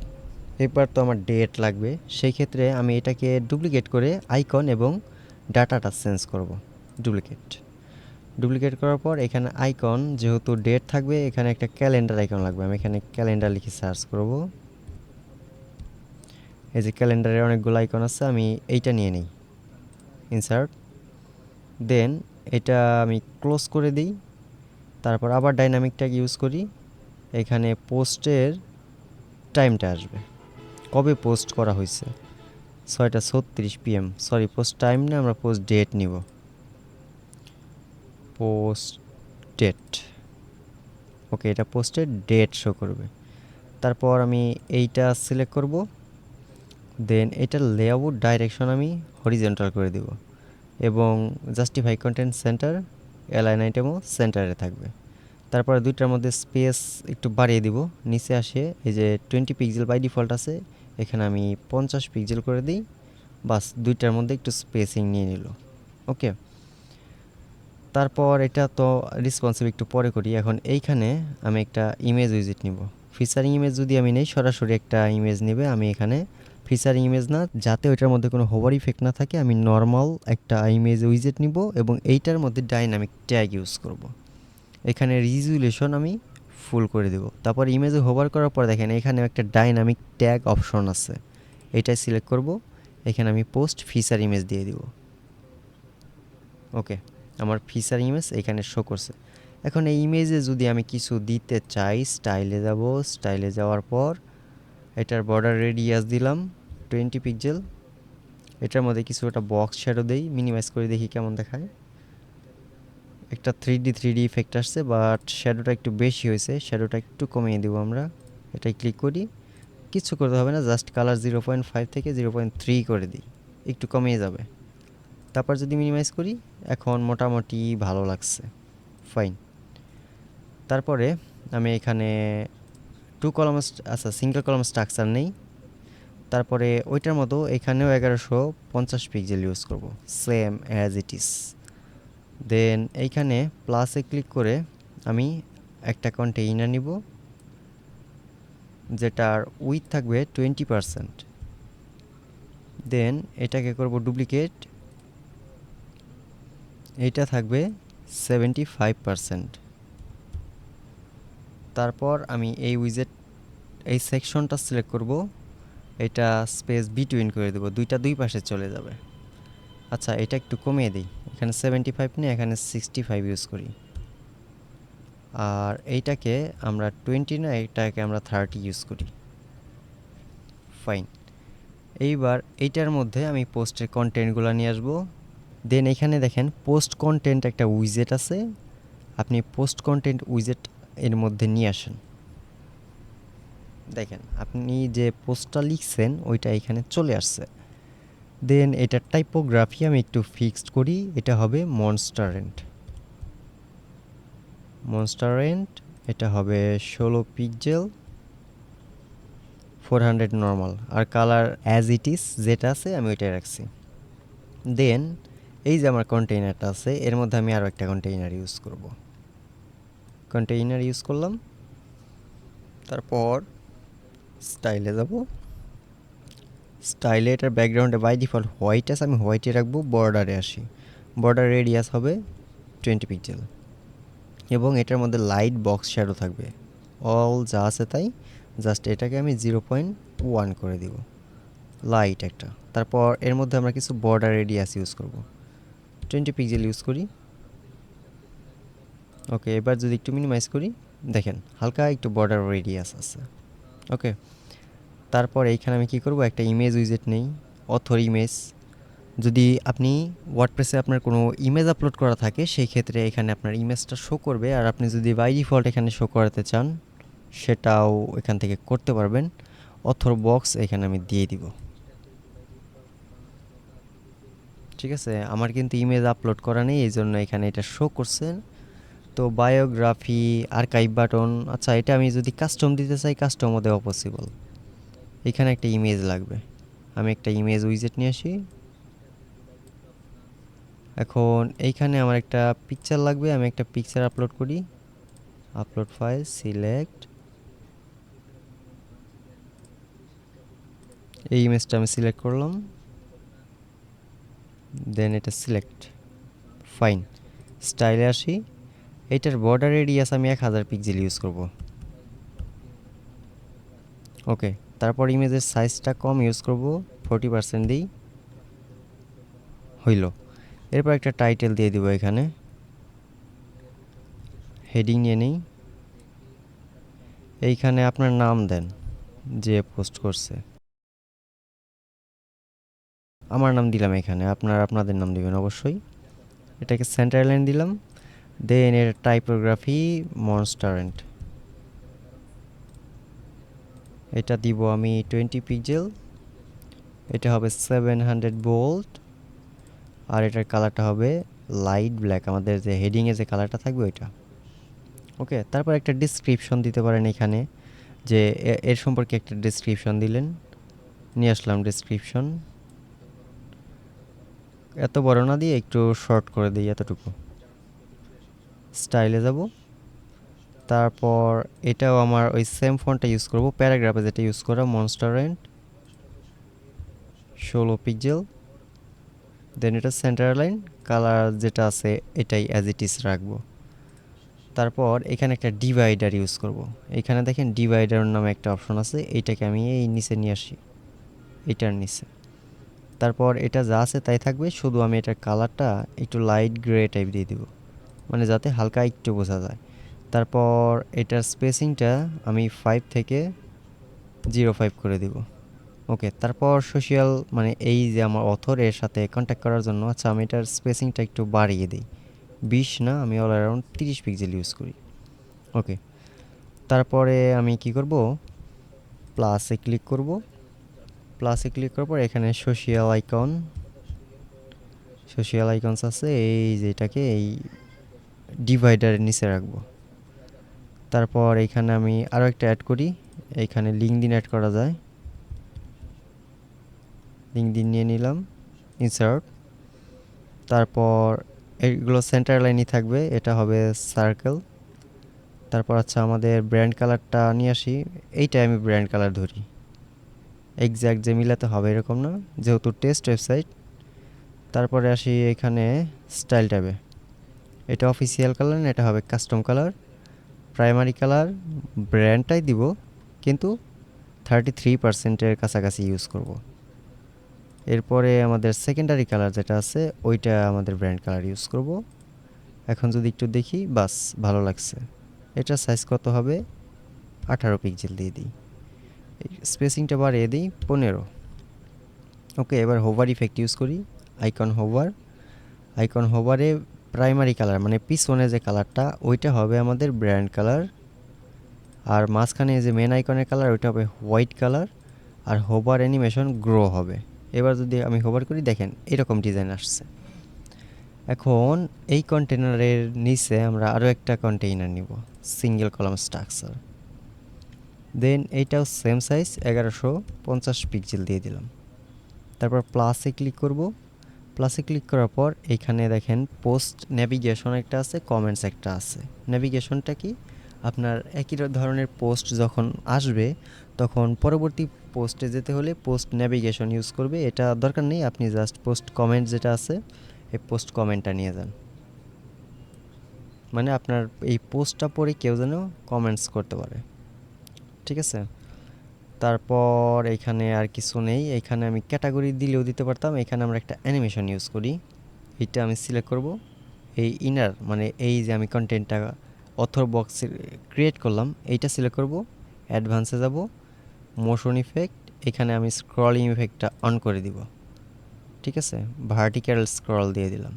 এবার তো আমার ডেট লাগবে, সেই ক্ষেত্রে আমি এটাকে ডুপ্লিকেট করে আইকন এবং ডাটাটা চেঞ্জ করব। ডুপ্লিকেট করার পর এখানে আইকন যেহেতু ডেট থাকবে, এখানে একটা ক্যালেন্ডার আইকন লাগবে, আমি এখানে ক্যালেন্ডার লিখে সার্চ করব। এই যে ক্যালেন্ডারে অনেকগুলো আইকন আছে, আমি এইটা নিয়ে নিই, ইনসার্ট, দেন এটা আমি ক্লোজ করে দিই। তারপর আবার ডাইনামিক ট্যাগ ইউজ করি। এখানে পোস্টের টাইমটা আসবে, কবে পোস্ট করা হয়েছে, 6:36 PM। সরি, পোস্ট টাইম না, আমরা পোস্ট ডেট নিব, পোস্ট ডেট। ওকে, এটা পোস্টের ডেট শো করবে। তারপর আমি এইটা সিলেক্ট করব, দেন এটার লেআউট ডাইরেকশন আমি হরিজন্টাল করে দিব এবং জাস্টিফাই কন্টেন্ট সেন্টার, অ্যালাইন আইটেমও সেন্টারে থাকবে। তারপরে দুইটার মধ্যে স্পেস একটু বাড়িয়ে দিব, নিচে আসে এই যে 20 পিক্সেল বাই ডিফল্ট আছে, এখানে আমি 50 পিক্সেল করে দিই। বাস, দুইটার মধ্যে একটু স্পেসিং নিয়ে নিল। ওকে, তারপর এটা তো রেসপন্সিভ একটু পরে করি। এখন এইখানে আমি একটা ইমেজ উইজেট নিব। ফিচারিং ইমেজ যদি আমি নেই, সরাসরি একটা ইমেজ নেবে। আমি এখানে ফিচারিং ইমেজ না, যাতে ওইটার মধ্যে কোনো হোভার ইফেক্ট না থাকে, আমি নর্মাল একটা ইমেজ উইজেট নিব এবং এইটার মধ্যে ডাইনামিক ট্যাগ ইউজ করব। এখানে রিজুলেশন আমি ফুল করে দেব। তারপর ইমেজে হোভার করার পর দেখেন এখানে একটা ডাইনামিক ট্যাগ অপশন আছে, এটাই সিলেক্ট করব। এখানে আমি পোস্ট ফিচার ইমেজ দিয়ে দিব। ওকে, আমার ফিচার ইমেজ এখানে শো করছে। এখন এই ইমেজে যদি আমি কিছু দিতে চাই, স্টাইলে যাব, স্টাইলে যাওয়ার পর এটার বর্ডার রেডিয়াস দিলাম 20 পিক্সেল। এটার মধ্যে কিছু একটা বক্স শ্যাডো দেই, মিনিমাইজ করে দেখি কেমন দেখায়। একটা 3D ইফেক্ট আসছে, বাট শ্যাডোটা একটু বেশি হয়েছে, শ্যাডোটা একটু কমিয়ে দেবো আমরা। এটাই ক্লিক করি, কিছু করতে হবে না, জাস্ট কালার 0.5 থেকে 0.3 করে দিই, একটু কমিয়ে যাবে। তারপর যদি মিনিমাইজ করি, এখন মোটামুটি ভালো লাগছে, ফাইন। তারপরে আমি এখানে টু কলাম, আচ্ছা সিঙ্গেল কলাম স্ট্রাকচার নেই। তারপরে ওইটার মতো এখানেও 1150 পিক্সেল ইউজ করব, সেম অ্যাজ ইট ইজ। দেন এইখানে প্লাসে ক্লিক করে আমি একটা কন্টেইনার নিব, যেটার উইথ থাকবে 20%। দেন এটাকে করব ডুপ্লিকেট, এইটা থাকবে 75%। তারপর আমি এই উইজেট, এই সেকশনটা সিলেক্ট করব, এটা স্পেস বিটুইন করে দেবো, দুইটা দুই পাশে চলে যাবে। আচ্ছা, এটা একটু কমিয়ে দিই, এখানে 75 নিয়ে এখানে 65 ইউজ করি। আর এইটাকে আমরা 20 না, এটাকে আমরা 30 ইউজ করি, ফাইন। এইবার এইটার মধ্যে আমি পোস্টের কন্টেন্টগুলো নিয়ে আসবো। দেন এখানে দেখেন পোস্ট কন্টেন্ট একটা উইজেট আছে, আপনি পোস্ট কন্টেন্ট উইজেট এর মধ্যে নিয়ে আসেন। দেখেন আপনি যে পোস্টটা লিখছেন ওইটা এখানে চলে আসছে। দেন এটার টাইপোগ্রাফি আমি একটু ফিক্সড করি, এটা হবে মনস্টারেন্ট। মনস্টারেন্ট এটা হবে 16 পিক্সেল, 400 নর্মাল, আর কালার অ্যাজ ইট ইজ যেটা আছে আমি ওইটাই রাখছি। দেন এই যে আমার কন্টেইনারটা আছে, এর মধ্যে আমি আরও একটা কন্টেইনার ইউজ করব, কন্টেইনার ইউজ করলাম। তারপর স্টাইলে যাব, স্টাইলে এটার ব্যাকগ্রাউন্ডে বাই ডিফল্ট হোয়াইট আছে, আমি হোয়াইটে রাখবো। বর্ডারে আসি, বর্ডার রেডিয়াস হবে 20 পিক্সেল এবং এটার মধ্যে লাইট বক্স শ্যাডো থাকবে, অল যা আছে তাই, জাস্ট এটাকে আমি 0.1 করে দিব, লাইট একটা। তারপর এর মধ্যে আমরা কিছু বর্ডার রেডিয়াস ইউজ করব, 20 পিক্সেল ইউজ করি। ওকে, এবার যদি একটু মিনিমাইজ করি, দেখেন হালকা একটু বর্ডার রেডিয়াস আছে। ওকে, তারপর এইখানে আমি কি করব, একটা ইমেজ উইজেট নেই, অথর ইমেজ। যদি আপনি ওয়ার্ডপ্রেসে আপনার কোনো ইমেজ আপলোড করা থাকে, সেই ক্ষেত্রে এখানে আপনার ইমেজটা শো করবে। আর আপনি যদি বাই ডিফল্ট এখানে শো করাতে চান, সেটাও এখান থেকে করতে পারবেন। অথর বক্স এখানে আমি দিয়ে দিব, ঠিক আছে। আমার কিন্তু ইমেজ আপলোড করা নেই, এই জন্য এখানে এটা শো করছে। তো বায়োগ্রাফি, আর্কাইভ বাটন, আচ্ছা এটা আমি যদি কাস্টম দিতে চাই, কাস্টমও দেওয়া পসিবল। এখানে একটা ইমেজ লাগবে, আমি একটা ইমেজ উইজেট নিয়ে আসি। এখন এইখানে আমার একটা পিকচার লাগবে, আমি একটা পিকচার আপলোড করি। আপলোড ফাইল, সিলেক্ট, এই ইমেজটা আমি সিলেক্ট করলাম, দেন এটা সিলেক্ট, ফাইন। স্টাইলে আসি, এইটার বর্ডার রেডিয়াস আমি 1000 পিক্সেল ইউজ করব। ওকে, তারপর ইমেজের সাইজটা কম ইউজ করব, 40% দিই, হইল। এরপর একটা টাইটেল দিয়ে দিব, এখানে হেডিং নিয়ে নিই, এইখানে আপনার নাম দেন যে পোস্ট করছে। আমার নাম দিলাম, এখানে আপনাদের নাম দিবেন অবশ্যই। এটাকে সেন্টার লাইন দিলাম, দেন এর টাইপোগ্রাফি মনস্টারেন্ট, এটা দিব আমি 20 পিক্সেল, এটা হবে 700 বোল্ট, আর এটার কালারটা হবে লাইট ব্ল্যাক, আমাদের যে হেডিংয়ে যে কালারটা থাকবে ওইটা। ওকে, তারপর একটা ডিসক্রিপশন দিতে পারেন এখানে, যে এর সম্পর্কে একটা ডিসক্রিপশন দিলেন, নিয়ে আসলাম ডিসক্রিপশন, এত বড় না দিয়ে একটু শর্ট করে দিই, এতটুকু। স্টাইলে যাব, তারপর এটাও আমার ওই সেম ফন্টটা ইউজ করব, প্যারাগ্রাফে যেটা ইউজ করা, মনস্টারেন্ট 16 পিক্সেল, দেন এটা সেন্টার লাইন, কালার যেটা আছে এটাই অ্যাজ ইট ইজ রাখবো। তারপর এখানে একটা ডিভাইডার ইউজ করব, এখানে দেখেন ডিভাইডার নামে একটা অপশন আছে, এইটাকে আমি এই নিচে নিয়ে আসি, এটার নিচে। তারপর এটা যা আছে তাই থাকবে, শুধু আমি এটার কালারটা একটু লাইট গ্রে টাইপ দিয়ে দিব, মানে যাতে হালকা একটু বোঝা যায়। তারপর এটার স্পেসিংটা আমি 5 থেকে 0.5 করে দিব। ওকে, তারপর সোশ্যাল মানে এই যে আমার অথর, এর সাথে কন্ট্যাক্ট করার জন্য আচ্ছা আমি এটার স্পেসিংটা একটু বাড়িয়ে দিই, 20 না, আমি অল অ্যারাউন্ড 30 পিক্সেল ইউজ করি। ওকে, তারপরে আমি কি করব, প্লাসে ক্লিক করব, প্লাসে ক্লিক করার পর এখানে সোশ্যাল আইকনস আছে, এই যেটাকে এই ডিভাইডারের নিচে রাখবো। তারপর এইখানে আমি আরও একটা অ্যাড করি, এইখানে লিঙ্কডইন অ্যাড করা যায়, লিঙ্কডইন নিয়ে নিলাম, ইনসার্ট। তারপর এগুলো সেন্টার লাইনই থাকবে, এটা হবে সার্কেল। তারপর আচ্ছা আমাদের ব্র্যান্ড কালারটা নিয়ে আসি, এইটা আমি ব্র্যান্ড কালার ধরি, এক্স্যাক্ট যে মিলাতে হবে এরকম না, যেহেতু টেস্ট ওয়েবসাইট। তারপরে আসি এখানে স্টাইল ট্যাবে, এটা অফিসিয়াল কালার না, এটা হবে কাস্টম কালার। প্রাইমারি কালার ব্র্যান্ডটাই দিব, কিন্তু 33%-এর কাছাকাছি ইউজ করব। এরপরে আমাদের সেকেন্ডারি কালার যেটা আছে ওইটা আমাদের ব্র্যান্ড কালার ইউজ করব। এখন যদি একটু দেখি, বাস ভালো লাগছে। এটা সাইজ কত হবে, 18 পিক্সেল দিয়ে দিই, স্পেসিংটা বাড়িয়ে দিই 15। ওকে, এবার হোভার ইফেক্ট ইউজ করি, আইকন হোভারে প্রাইমারি কালার মানে পিছনে যে কালারটা ওইটা হবে আমাদের ব্র্যান্ড কালার, আর মাঝখানে যে মেন আইকনের কালার ওইটা হবে হোয়াইট কালার, আর হোভার অ্যানিমেশন গ্রো হবে। এবার যদি আমি হোভার করি, দেখেন এরকম ডিজাইন আসছে। এখন এই কন্টেনারের নিচে আমরা আরও একটা কন্টেইনার নিব, সিঙ্গেল কলাম স্ট্রাকচার, দেন এইটাও সেম সাইজ 1150 পিক্সেল দিয়ে দিলাম। তারপর প্লাসে ক্লিক করব, প্লাসে ক্লিক করার পর এইখানে দেখেন পোস্ট নেভিগেশন একটা আছে, কমেন্টস একটা আছে। নেভিগেশনটা কি, আপনার একই ধরনের পোস্ট যখন আসবে তখন পরবর্তী পোস্টে যেতে হলে পোস্ট নেভিগেশন ইউজ করবে, এটা দরকার নেই, আপনি জাস্ট পোস্ট কমেন্ট যেটা আছে এই পোস্ট কমেন্টটা নিয়ে যান, মানে আপনার এই পোস্টটা পড়ে কেউ যেন কমেন্টস করতে পারে, ঠিক আছে। তারপর এখানে আর কিছু নেই, এখানে আমি ক্যাটাগরি দিলেও দিতে পারতাম, এখানে আমরা একটা অ্যানিমেশন ইউজ করি, এইটা আমি সিলেক্ট করব, এই ইনার মানে এই যে আমি কন্টেন্টটা অথর বক্সে ক্রিয়েট করলাম এইটা সিলেক্ট করব, অ্যাডভান্সে যাব, মোশন ইফেক্ট, এখানে আমি স্ক্রলিং ইফেক্টটা অন করে দিব, ঠিক আছে, ভার্টিক্যাল স্ক্রল দিয়ে দিলাম।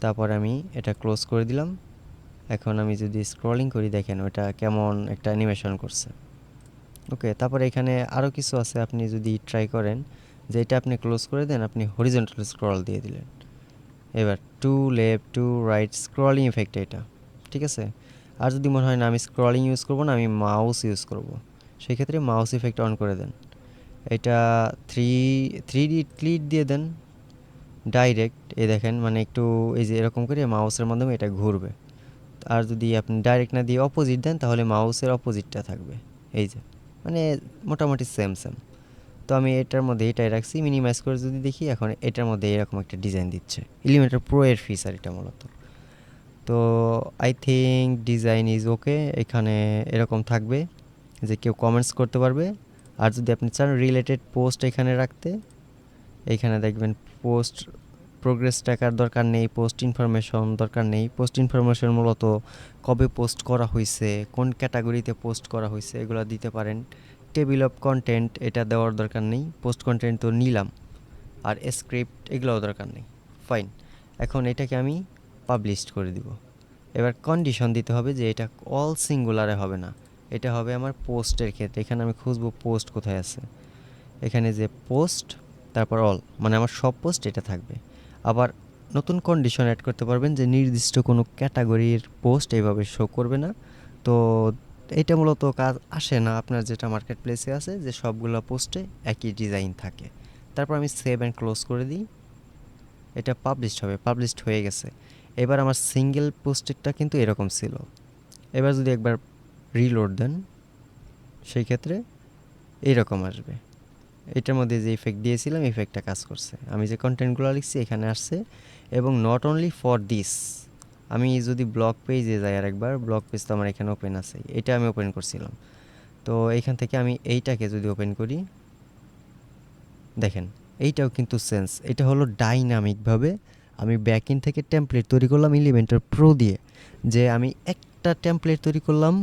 তারপর আমি এটা ক্লোজ করে দিলাম। এখন আমি যদি স্ক্রলিং করি, দেখেন ওটা কেমন একটা অ্যানিমেশন করছে। ওকে, তারপরে এখানে আরও কিছু আছে, আপনি যদি ট্রাই করেন যে এটা আপনি ক্লোজ করে দেন, আপনি হরিজন্টাল স্ক্রল দিয়ে দিলেন, এবার to left to right scrolling effect এটা, ঠিক আছে। আর যদি মনে হয় না আমি স্ক্রলিং ইউজ করব না, আমি মাউস ইউজ করব, সেই ক্ষেত্রে মাউস ইফেক্ট অন করে দেন, এটা থ্রি ডি ক্লিক দিয়ে দেন ডাইরেক্ট, এই দেখেন মানে একটু এই যে এরকম করে মাউসের মাধ্যমে এটা ঘুরবে। আর যদি আপনি ডাইরেক্ট না দিয়ে অপোজিট দেন তাহলে মাউসের অপোজিটটা থাকবে, এই যে মানে মোটামুটি সেম সেম। তো আমি এটার মধ্যে এটাই রাখছি, মিনিমাইজ করে যদি দেখি এখন এটার মধ্যে এরকম একটা ডিজাইন দিচ্ছে, এলিমেন্টার প্রো এর ফিচার এটা মূলত। তো I think design is okay, এখানে এরকম থাকবে যে কেউ কমেন্টস করতে পারবে, আর যদি আপনি চান রিলেটেড পোস্ট এখানে রাখতে, এইখানে দেখবেন পোস্ট প্রোগ্রেস ট্র্যাকার দরকার নেই, পোস্ট ইনফরমেশন দরকার নেই। পোস্ট ইনফরমেশন মূলত কবে পোস্ট করা হয়েছে, কোন ক্যাটাগরিতে পোস্ট করা হয়েছে এগুলো দিতে পারেন। টেবিল অফ কন্টেন্ট এটা দেওয়ার দরকার নেই, পোস্ট কন্টেন্ট তো নিলাম। আর স্ক্রিপ্ট এগুলোও দরকার নেই। ফাইন, এখন এটাকে আমি পাবলিশ করে দিব। এবার কন্ডিশন দিতে হবে যে এটা অল সিঙ্গুলারে হবে না, এটা হবে আমার পোস্টের ক্ষেত্রে। এখানে আমি খুঁজবো পোস্ট কোথায় আছে, এখানে যে পোস্ট তারপর অল, মানে আমার সব পোস্ট এটা থাকবে। আবার নতুন কন্ডিশন অ্যাড করতে পারবেন যে নির্দিষ্ট কোনো ক্যাটাগরির পোস্ট এইভাবে শো করবে না। তো এটা মূলত কাজ আসে না আপনার যেটা মার্কেট প্লেসে আছে, যে সবগুলো পোস্টে একই ডিজাইন থাকে। তারপর আমি সেভ অ্যান্ড ক্লোজ করে দিই, এটা পাবলিশড হবে, পাবলিশড হয়ে গেছে। এবার আমার সিঙ্গেল পোস্টেরটা কিন্তু এরকম ছিল। এবার যদি একবার রিলোড দেন, সেই ক্ষেত্রে এইরকম আসবে। এটার মধ্যে যে ইফেক্ট দিয়েছিলাম ইফেক্টটা কাজ করছে, আমি যে কন্টেন্টগুলো লিখছি এখানে আসছে। এবং নট অনলি ফর দিস, আমি যদি ব্লগ পেজে যাই, আর একবার ব্লগ পেজ তো আমার এখানে ওপেন আছে, এটা আমি ওপেন করছিলাম। তো এইখান থেকে আমি এইটাকে যদি ওপেন করি, দেখেন এইটাও কিন্তু সেন্স, এটা হলো ডাইনামিকভাবে আমি ব্যাকএন্ড থেকে টেমপ্লেট তৈরি করলাম এলিমেন্টর প্রো দিয়ে। যে আমি একটা টেমপ্লেট তৈরি করলাম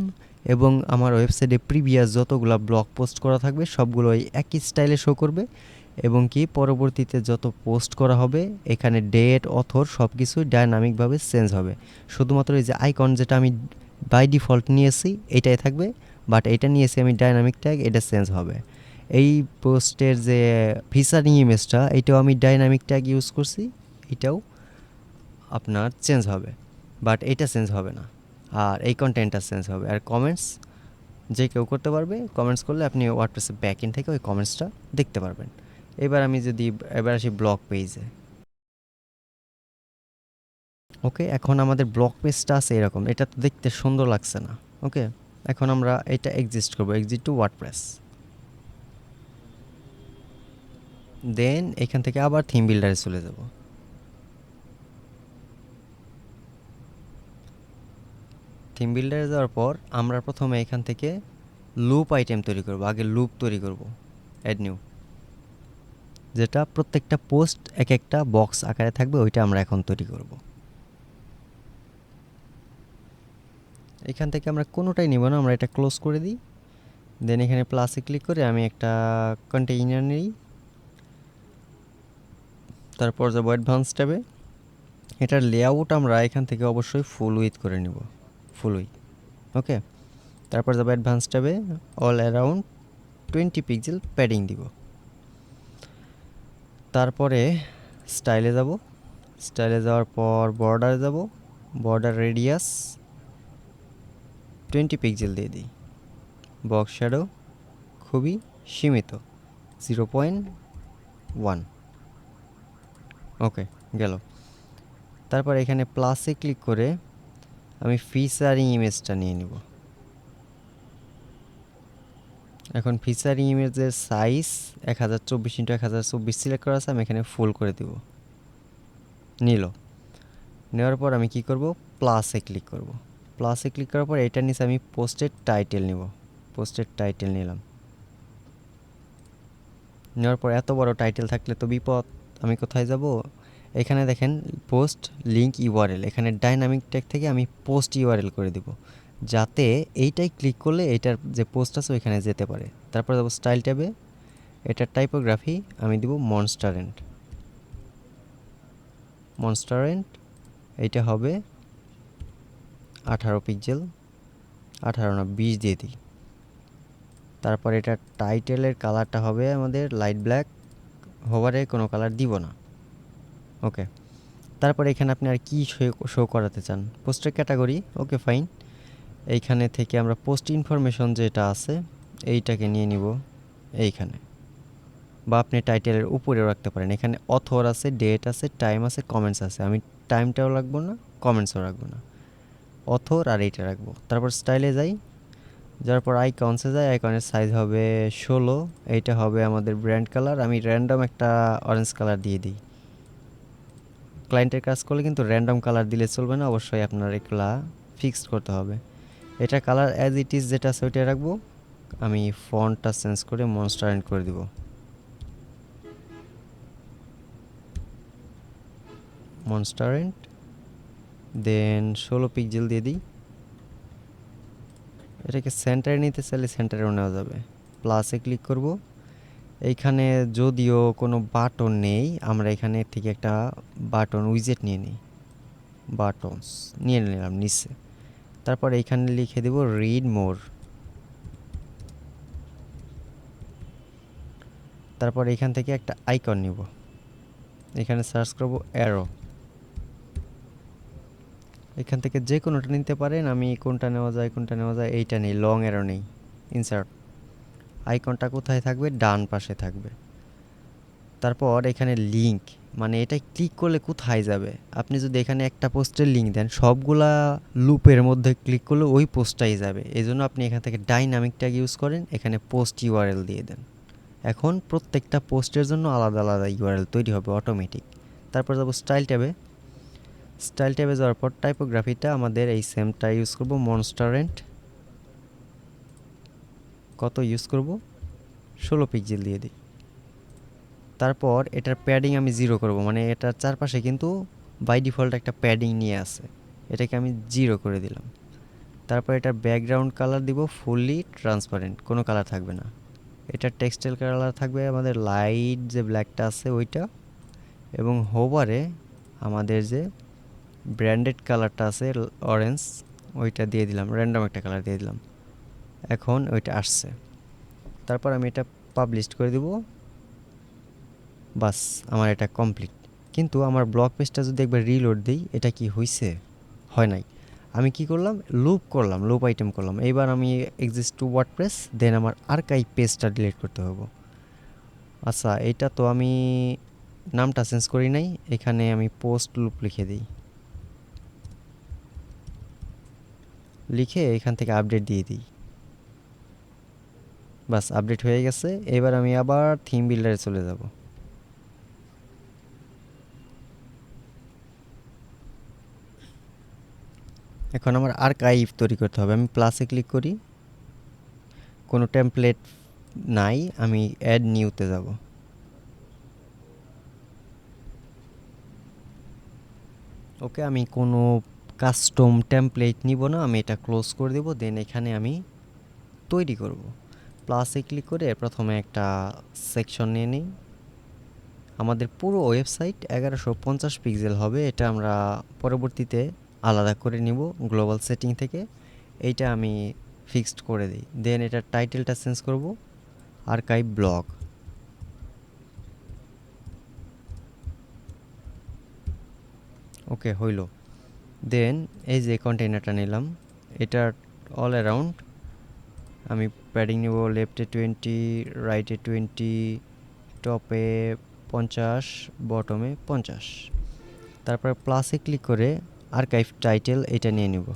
এবং আমার ওয়েবসাইটে প্রিভিয়াস যতগুলো ব্লগ পোস্ট করা থাকবে সবগুলো এই একই স্টাইলে শো করবে। এবং কি পরবর্তীতে যত পোস্ট করা হবে এখানে ডেট অথর সব কিছুই ডাইনামিকভাবে চেঞ্জ হবে। শুধুমাত্র এই যে আইকন যেটা আমি বাই ডিফল্ট নিয়েছি এটাই থাকবে, বাট এটা নিয়েছি আমি ডাইনামিক ট্যাগ, এটা চেঞ্জ হবে। এই পোস্টের যে ফিচারিং ইমেজটা এটাও আমি ডাইনামিক ট্যাগ ইউজ করছি, এটাও আপনার চেঞ্জ হবে, বাট এটা চেঞ্জ হবে না। আর এই কন্টেন্টটা চেঞ্জ হবে। আর কমেন্টস যে কেউ করতে পারবে, কমেন্টস করলে আপনি ওয়ার্ডপ্রেসের ব্যাকএন্ড থেকে ওই কমেন্টসটা দেখতে পারবেন। এবার আমি যদি এবার আসি ব্লগ পেজে, ওকে এখন আমাদের ব্লগ পেজটা আছে এরকম, এটা তো দেখতে সুন্দর লাগছে না। ওকে, এখন আমরা এটা এক্সিস্ট করবো, এক্সিট টু ওয়ার্ডপ্রেস। দেন এখান থেকে আবার থিম বিল্ডারে চলে যাব। থিম বিল্ডারে যাওয়ার পর আমরা প্রথমে এখান থেকে লুপ আইটেম তৈরি করব, আগে লুপ তৈরি করব, অ্যাড নিউ, যেটা প্রত্যেকটা পোস্ট এক একটা বক্স আকারে থাকবে, ওইটা আমরা এখন তৈরি করব। এখান থেকে আমরা কোনোটাই নিব না, আমরা এটা ক্লোজ করে দিই। দেন এখানে প্লাসে ক্লিক করে আমি একটা কন্টেইনার নিই, তারপর যাবো অ্যাডভান্স ট্যাবে। এটার লেআউট আমরা এখান থেকে অবশ্যই ফুল উইথ করে নিব, ফুল উইথ। ওকে, তারপর যাবো অ্যাডভান্স ট্যাবে, অল অ্যারাউন্ড 20 পিক্সেল প্যাডিং দিব। তারপরে স্টাইলে যাব, স্টাইলে যাওয়ার পর বর্ডারে যাব, বর্ডার রেডিয়াস 20 পিক্সেল দিয়ে দিই। বক্স শ্যাডো খুবই সীমিত, 0.1। ওকে, গেল। তারপর এখানে প্লাসে ক্লিক করে আমি ফিচারিং ইমেজটা নিয়ে নিব। এখন ফিচারিং ইমেজের সাইজ 1024x1024 সিলেক্ট করা আছে, আমি এখানে ফুল করে দিব। নিল, নেওয়ার পর আমি কি করব, প্লাসে ক্লিক করব। প্লাসে ক্লিক করার পর এটার নিচে আমি পোস্টের টাইটেল নিব, পোস্টের টাইটেল নিলাম। নেওয়ার পর এত বড় টাইটেল থাকলে তো বিপদ, আমি কোথায় যাব, এখানে দেখেন পোস্ট লিঙ্ক ইউআরএল, এখানে ডাইনামিক ট্যাগ থেকে আমি পোস্ট ইউআরএল করে দিব, যাতে এইটাই ক্লিক করলে এইটার যে পোস্ট আছে ওইখানে যেতে পারে। তারপর যাবো স্টাইল ট্যাবে, এটার টাইপোগ্রাফি আমি দিব মনস্টারেন্ট, মনস্টারেন্ট এইটা হবে 18 পিক্সেল, 18 না 20 দিয়ে দিই। তারপর এটা টাইটেলের কালারটা হবে আমাদের লাইট ব্ল্যাক, হোভারে কোনো কালার দিব না। ওকে, তারপর এখানে আপনি আর কি শো করাতে চান, পোস্টের ক্যাটাগরি, ওকে ফাইন। এইখানে থেকে আমরা পোস্ট ইনফরমেশন যেটা আছে এইটাকে নিয়ে নিব এইখানে, বা আপনি টাইটেলের উপরেও রাখতে পারেন। এখানে অথর আছে, ডেট আছে, টাইম আছে, কমেন্টস আছে। আমি টাইমটাও রাখবো না, কমেন্টসও রাখবো না, অথর আর এইটা রাখবো। তারপর স্টাইলে যাই, যার পর আইকনসে যাই, আইকনের সাইজ হবে 16, এইটা হবে আমাদের ব্র্যান্ড কালার, আমি র্যান্ডম একটা অরেঞ্জ কালার দিয়ে দিই। ক্লায়েন্টের কাজ করলে কিন্তু র্যান্ডম কালার দিলে চলবে না, অবশ্যই আপনার এগুলা ফিক্সড করতে হবে। এটা কালার অ্যাজ ইট ইজ যেটা আছে ওইটাই রাখবো, আমি ফন্টটা চেঞ্জ করে মনস্টার এন্ড করে দিব। মনস্টার এন্ড দেন 16 পিক্সেল দিয়ে দিই। এটাকে সেন্টারে নিতে চাইলে সেন্টারেও নেওয়া যাবে। প্লাসে ক্লিক করব। এইখানে যদিও কোনো বাটন নেই, আমরা এখানে থেকে একটা বাটন উইজেট নিয়ে নিই। বাটনস নিয়ে নিলাম নিচে। তারপর এইখানে লিখে দেব রিড মোর। তারপর এইখান থেকে একটা আইকন নিব, এখানে সার্চ করব অ্যারো। এখান থেকে যে কোনোটা নিতে পারেন, আমি কোনটা নেওয়া যায় এইটা নেই, লং অ্যারো নেই। ইনসার্ট, আইকনটা কোথায় থাকবে? ডান পাশে থাকবে। তারপর এখানে লিঙ্ক, মানে এটা ক্লিক করলে কোথায় যাবে? আপনি যদি এখানে একটা পোস্টের লিঙ্ক দেন, সবগুলা লুপের মধ্যে ক্লিক করলে ওই পোস্টটাই যাবে। এই জন্য আপনি এখান থেকে ডাইনামিক ট্যাগ ইউজ করেন, এখানে পোস্ট ইউআরএল দিয়ে দেন। এখন প্রত্যেকটা পোস্টের জন্য আলাদা আলাদা ইউআরএল তৈরি হবে অটোমেটিক। তারপর যাব স্টাইল ট্যাবে। স্টাইল ট্যাবে যাওয়ার পর টাইপোগ্রাফিটা আমাদের এই সেমটা ইউজ করব, মনস্টারেন্ট। কত ইউজ করব? 16 পিক্সেল দিয়ে দিই। তারপর এটার প্যাডিং আমি 0 করব, মানে এটার চারপাশে কিন্তু বাই ডিফল্ট একটা প্যাডিং নিয়ে আছে, এটাকে আমি 0 করে দিলাম। তারপর এটার ব্যাকগ্রাউন্ড কালার দিব ফুললি ট্রান্সপারেন্ট, কোনো কালার থাকবে না। এটার টেক্সটাইল কালার থাকবে আমাদের লাইট যে ব্ল্যাকটা আছে ওইটা, এবং হোভারে আমাদের যে ব্র্যান্ডেড কালারটা আছে অরেঞ্জ, ওইটা দিয়ে দিলাম, র্যান্ডম একটা কালার দিয়ে দিলাম। এখন ওইটা আসছে। তারপর আমি এটা পাবলিশ করে দিব। বাস, আমার এটা কমপ্লিট। কিন্তু আমার ব্লগ পেজটা যদি একবার রিলোড দিই, এটা কি হইছে? হয় নাই। আমি কি করলাম? লুপ আইটেম করলাম। এইবার আমি এক্সিস্ট টু ওয়ার্ডপ্রেস, দেন আমার আর্কাইভ পেজটা ডিলিট করতে হবে। আচ্ছা, এইটা তো আমি নামটা চেঞ্জ করি নাই, এখানে আমি পোস্ট লুপ লিখে দিই। লিখে এখান থেকে আপডেট দিয়ে দিই। বাস, আপডেট হয়ে গেছে। এবার আমি আবার থিম বিল্ডারে চলে যাব। এখন আমার আর্কাইভ তৈরি করতে হবে। আমি প্লাসে ক্লিক করি, কোনো টেমপ্লেট নাই, আমি অ্যাড নিউতে যাব। ওকে, আমি কোনো কাস্টম টেমপ্লেট নিব না, আমি এটা ক্লোজ করে দেব। দেন এখানে আমি তৈরি করব। প্লাসে ক্লিক করে প্রথমে একটা সেকশন নিয়ে নিই। আমাদের পুরো ওয়েবসাইট 1150 পিক্সেল হবে, এটা আমরা পরবর্তীতে আলাদা করে নিব গ্লোবাল সেটিং থেকে। এইটা আমি ফিক্সড করে দিই। দেন এটার টাইটেলটা চেঞ্জ করব, আর্কাইভ ব্লগ। ওকে, হইল। দেন এই যে কন্টেইনারটা নিলাম, এটার অল অ্যারাউন্ড আমি প্যাডিং নেব, লেফটে 20, রাইটে 20, টপে 50, বটমে 50। তারপর প্লাসে ক্লিক করে আর্কাইভ টাইটেল এটা নিয়ে নিব।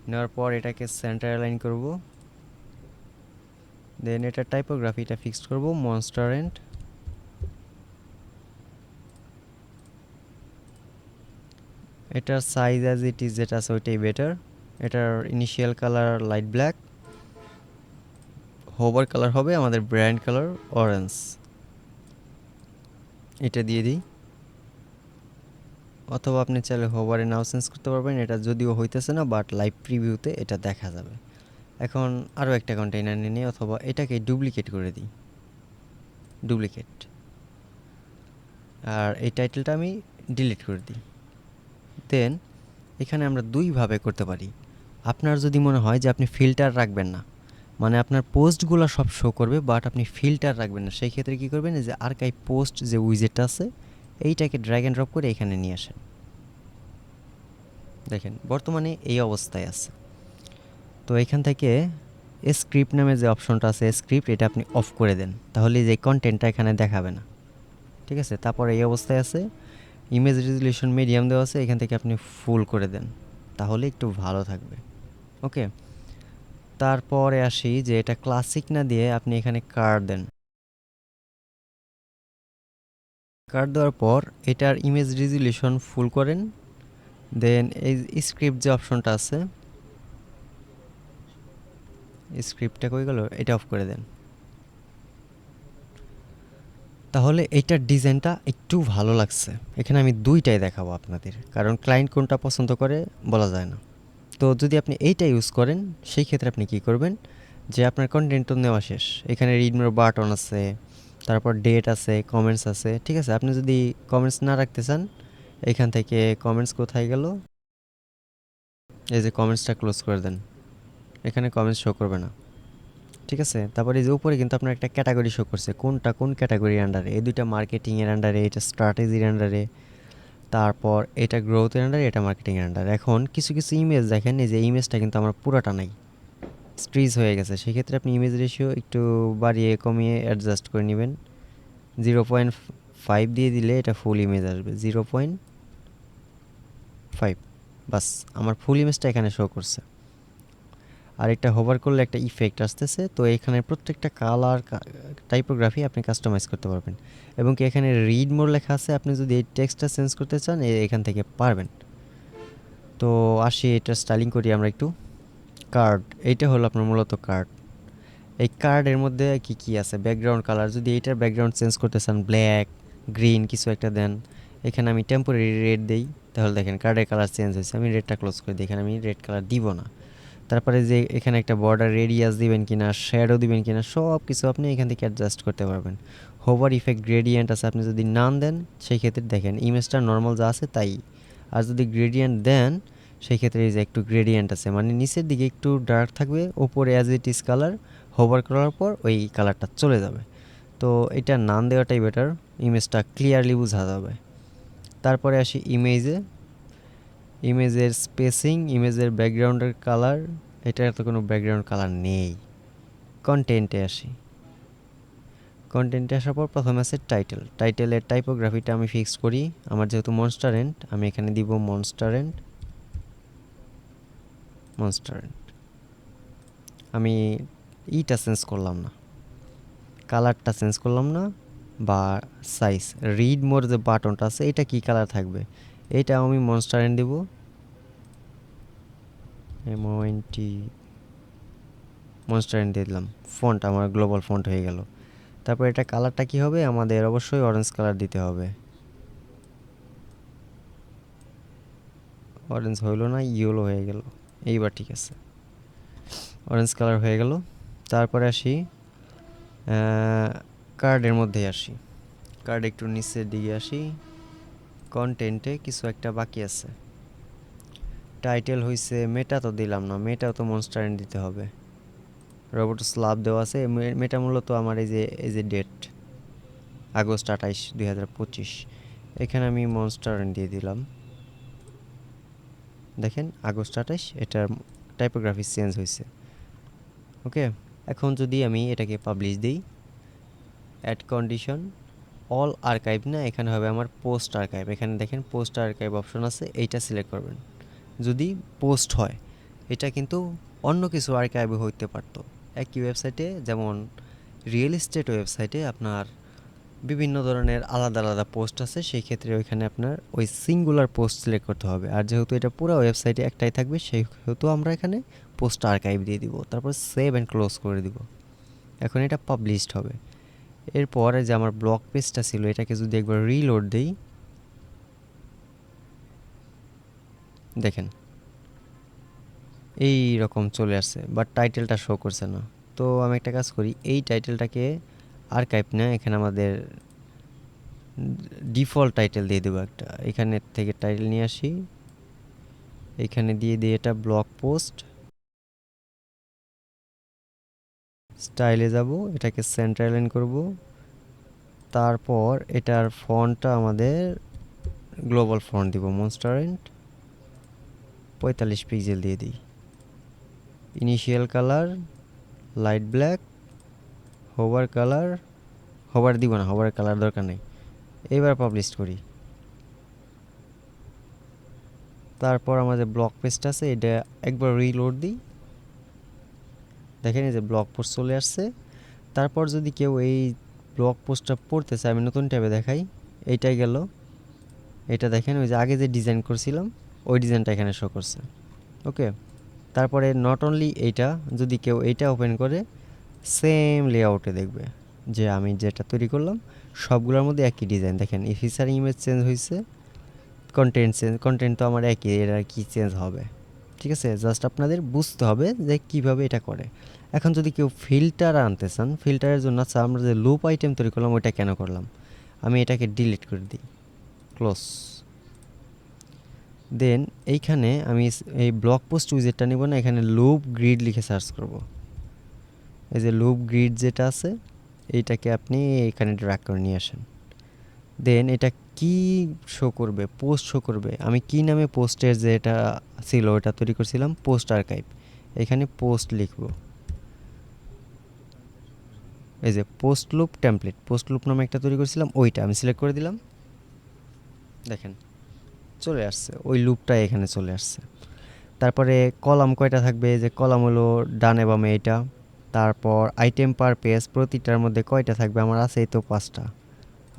নেওয়ার পর এটাকে সেন্টার অ্যালাইন করব। দেন এটা টাইপোগ্রাফিটা ফিক্সড করব, মনস্টারেন্ট। এটার সাইজ অ্যাজ ইট ইজ যেটা আছে ওইটাই বেটার। এটার initial colour light black, hover colour হবে আমাদের ব্র্যান্ড কালার অরেঞ্জ। এটা দিয়ে দিই। অথবা আপনি চাইলে হোভারে নাও চেঞ্জ করতে পারবেন, এটা যদিও হইতেছে না, বাট লাইভ প্রিভিউতে এটা দেখা যাবে। এখন আরও একটা কন্টেইনার নিয়ে নিই, অথবা এটাকে ডুপ্লিকেট করে দিই, ডুপ্লিকেট। আর এই টাইটেলটা আমি ডিলিট করে দিই। দেন এখানে আমরা দুইভাবে করতে পারি। আপনার যদি মনে হয় যে আপনি ফিল্টার রাখবেন না, মানে আপনার পোস্টগুলো সব শো করবে বাট আপনি ফিল্টার রাখবেন না, সেই ক্ষেত্রে কী করবেন? যে আর্কাইভ পোস্ট যে উইজেটটা আছে, এইটাকে ড্র্যাগ অ্যান্ড ড্রপ করে এখানে নিয়ে আসেন। দেখেন বর্তমানে এই অবস্থায় আছে। তো এখান থেকে স্ক্রিপ্ট নামে যে অপশনটা আছে স্ক্রিপ্ট, এটা আপনি অফ করে দেন, তাহলে যে কন্টেন্টটা এখানে দেখাবে না। ঠিক আছে? তারপর এই অবস্থায় আছে, ইমেজ রেজলিউশন মিডিয়াম দেওয়া আছে, এখান থেকে আপনি ফুল করে দেন, তাহলে একটু ভালো থাকবে। ওকে, তারপরে আসি যে এটা ক্লাসিক না দিয়ে আপনি এখানে কার্ড দেন। কার্ড দেওয়ার পর এটার ইমেজ রেজলিউশন ফুল করেন। দেন এই স্ক্রিপ্ট যে অপশনটা আছে স্ক্রিপ্টটা কই গেল, এটা অফ করে দেন। তাহলে এইটার ডিজাইনটা একটু ভালো লাগছে। এখানে আমি দুইটাই দেখাবো আপনাদের, কারণ ক্লায়েন্ট কোনটা পছন্দ করে বলা যায় না। তো যদি আপনি এইটা ইউজ করেন সেই ক্ষেত্রে আপনি কি করবেন, যে আপনার কন্টেন্ট তো নেওয়া শেষ, এখানে রিড মোর বাটন আছে, তারপর ডেট আছে, কমেন্টস আছে, ঠিক আছে। আপনি যদি কমেন্টস না রাখতে চান, এখান থেকে কমেন্টস কোথায় গেল, এই যে কমেন্টসটা ক্লোজ করে দেন, এখানে কমেন্টস শো করবে না, ঠিক আছে। তারপরে এই যে উপরে কিন্তু আপনার একটা ক্যাটাগরি শো করছে, কোনটা কোন ক্যাটাগরির আন্ডারে, এই দুইটা মার্কেটিংয়ের আন্ডারে, এটা স্ট্র্যাটেজির আন্ডারে, তারপর এটা গ্রোথের আন্ডারে, এটা মার্কেটিংয়ের আন্ডারে। এখন কিছু কিছু ইমেজ দেখেন, এই যে ইমেজটা কিন্তু আমার পুরোটা নাই, স্ট্রিজ হয়ে গেছে। সেক্ষেত্রে আপনি ইমেজ রেশিও একটু বাড়িয়ে কমিয়ে অ্যাডজাস্ট করে নেবেন। 0.5 দিয়ে দিলে এটা ফুল ইমেজ আসবে, 0.5, বাস আমার ফুল ইমেজটা এখানে শো করছে। আর এটা হোভার করলে একটা ইফেক্ট আসতেছে, তো এখানে প্রত্যেকটা কালার টাইপোগ্রাফি আপনি কাস্টমাইজ করতে পারবেন। এবং কি এখানে রিড মোর লেখা আছে, আপনি যদি এই টেক্সটটা চেঞ্জ করতে চান এখান থেকে পারবেন। তো আসি এটা স্টাইলিং করি আমরা একটু। কার্ড, এইটা হলো আপনার মূলত কার্ড। এই কার্ডের মধ্যে কি কি আছে, ব্যাকগ্রাউন্ড কালার, যদি এইটার ব্যাকগ্রাউন্ড চেঞ্জ করতে চান, ব্ল্যাক গ্রিন কিছু একটা দেন। এখানে আমি টেম্পোরারি রেড দেই, তাহলে দেখেন কার্ডের কালার চেঞ্জ হয়েছে। আমি রেডটা ক্লোজ করে দিই, এখানে আমি রেড কালার দিব না। তারপরে যে এখানে একটা বর্ডার রেডিয়াস দিবেন কিনা, শ্যাডো দিবেন কিনা, সব কিছু আপনি এখান থেকে অ্যাডজাস্ট করতে পারবেন। হোভার ইফেক্ট গ্রেডিয়েন্ট আছে, আপনি যদি নান দেন সেই ক্ষেত্রে দেখেন ইমেজটা নর্মাল যা আছে তাই। আর যদি গ্রেডিয়েন্ট দেন সেই ক্ষেত্রে এই যে একটু গ্রেডিয়েন্ট আছে, মানে নিচের দিকে একটু ডার্ক থাকবে, ওপরে as it is colour, hover করার পর ওই কালারটা চলে যাবে। তো এটা নান দেওয়াটাই বেটার, ইমেজটা ক্লিয়ারলি বোঝা যাবে। তারপরে আসি ইমেজে, ইমেজের স্পেসিং, ইমেজের ব্যাকগ্রাউন্ডের কালার, এটার তো কোনো ব্যাকগ্রাউন্ড কালার নেই। কন্টেন্টে আসি, কন্টেন্টে আসার পর প্রথমে আছে টাইটেল। টাইটেলের টাইপোগ্রাফিটা আমি ফিক্স করি, আমার যেহেতু মনস্টারেন্ট আমি এখানে দিব মনস্টারেন্ট। মনস্টারেন্ট আমি ইটা চেঞ্জ করলাম না, কালারটা চেঞ্জ করলাম না, বা সাইজ। রিড মোর যে বাটনটা আছে এটা কি কালার থাকবে, এটা আমি মনস্টারেন্ট দিব, MONT মনস্টারেন্ট দিয়ে দিলাম। ফন্ট আমার গ্লোবাল ফন্ট হয়ে গেল। তারপর এটা কালারটা কি হবে, আমাদের অবশ্যই অরেঞ্জ কালার দিতে হবে। অরেঞ্জ হইল না, ইয়েলো হয়ে গেল, এইবার ঠিক আছে, অরেঞ্জ কালার হয়ে গেল। তারপরে আসি কার্ডের মধ্যে আসি, কার্ড একটু নিচের দিকে আসি, কন্টেন্টে কিছু একটা বাকি আছে। টাইটেল হইছে মেটা, তো দিলাম না, মেটাও তো মনস্টারেন্ট দিতে হবে। রোবট স্ল্যাব দেওয়া আছে, মেটা মূলত আমার এই যে ডেট আগস্ট 28, 2025, এখানে আমি মনস্টারেন্ট দিয়ে দিলাম। দেখেন আগস্ট 28, এটার টাইপোগ্রাফি চেঞ্জ হয়েছে। ওকে, এখন যদি আমি এটাকে পাবলিশ দিই, অ্যাড কন্ডিশন অল আর্কাইভ না, এখানে হবে আমার পোস্ট আর্কাইভ। এখানে দেখেন পোস্ট আর্কাইভ অপশন আছে, এইটা সিলেক্ট করবেন। যদি পোস্ট হয়, এটা কিন্তু অন্য কিছু আর্কাইভ হইতে পারতো। একই ওয়েবসাইটে, যেমন রিয়েল এস্টেট ওয়েবসাইটে আপনার বিভিন্ন ধরনের আলাদা আলাদা পোস্ট আছে, সেই ক্ষেত্রে ওইখানে আপনার ওই সিঙ্গুলার পোস্ট সিলেক্ট করতে হবে। আর যেহেতু এটা পুরো ওয়েবসাইটে একটাই থাকবে, সেহেতু আমরা এখানে পোস্ট আর্কাইভ দিয়ে দিব, তারপর সেভ অ্যান্ড ক্লোজ করে দিব। এখন এটা পাবলিশড হবে। এরপর যে আমার ব্লগ পেজটা ছিল, এটাকে যদি একবার রিলোড দিই, দেখেন এই রকম চলে আসছে, বাট টাইটেলটা শো করছে না। তো আমি একটা কাজ করি, এই টাইটেলটাকে আর্কাইভ না, এখানে আমাদের ডিফল্ট টাইটেল দিয়ে দেবো একটা, এখানে থেকে টাইটেল নিয়ে আসি, এখানে দিয়ে দিই এটা ব্লগ পোস্ট। স্টাইলে যাব, এটাকে সেন্টার লাইন করব, তারপর এটার ফন্টটা আমাদের গ্লোবাল ফন্ট দিব, মনস্টারেন্ট 45 পিক্সেল দিয়ে দিই। Initial colour light black, hover colour, hover দিব না, হোভার কালার দরকার নেই। এবার পাবলিশ করি। তারপর আমাদের ব্লগ পেজটা আছে, এটা একবার রিলোড দিই, দেখেন এই যে ব্লগ পোস্ট চলে আসছে। তারপর যদি কেউ এই ব্লগ পোস্টটা পড়তে চায়, আমি নতুন ট্যাবে দেখাই, এইটাই গেল, এটা দেখেন ওই যে আগে যে ডিজাইন করছিলাম ওই ডিজাইনটা এখানে শো করছে। ওকে, তারপরে নট অনলি এইটা, যদি কেউ এইটা ওপেন করে সেম লেআউটে দেখবে যে আমি যেটা তৈরি করলাম সবগুলোর মধ্যে একই ডিজাইন। দেখেন এই ফিচার ইমেজ চেঞ্জ হয়েছে, কন্টেন্ট তো আমার একই, এর আর কি চেঞ্জ হবে? ঠিক আছে, জাস্ট আপনাদের বুঝতে হবে যে কিভাবে এটা করে। এখন যদি কেউ ফিল্টার আনতে চান, ফিল্টারের জন্য আচ্ছা আমরা যে লুপ আইটেম তৈরি করলাম ওইটা কেন করলাম, আমি এটাকে ডিলিট করে দিই, ক্লোজ। দেন এইখানে আমি এই ব্লক পোস্ট উইজেটটা নিব না, এখানে লুপ গ্রিড লিখে সার্চ করব। এই যে লুপ গ্রিড যেটা আছে এইটাকে আপনি এখানে ড্র্যাগ করে নিয়ে আসেন। দেন এটা কি শো করবে? পোস্ট শো করবে। আমি কি নামে পোস্টের যে এটা ছিল ওটা তৈরি করছিলাম, পোস্ট আর্কাইভ। এখানে পোস্ট লিখব। এই যে post loop template, post loop নামে একটা তৈরি করেছিলাম, ওইটা আমি সিলেক্ট করে দিলাম। দেখেন চলে আসছে, ওই লুপটা এখানে চলে আসছে। তারপরে কলাম কয়টা থাকবে, যে কলাম হলো ডানে বামে এটা। তারপর আইটেম পার পেজ প্রতিটার মধ্যে কয়টা থাকবে, আমার আছে এই তো 5টা।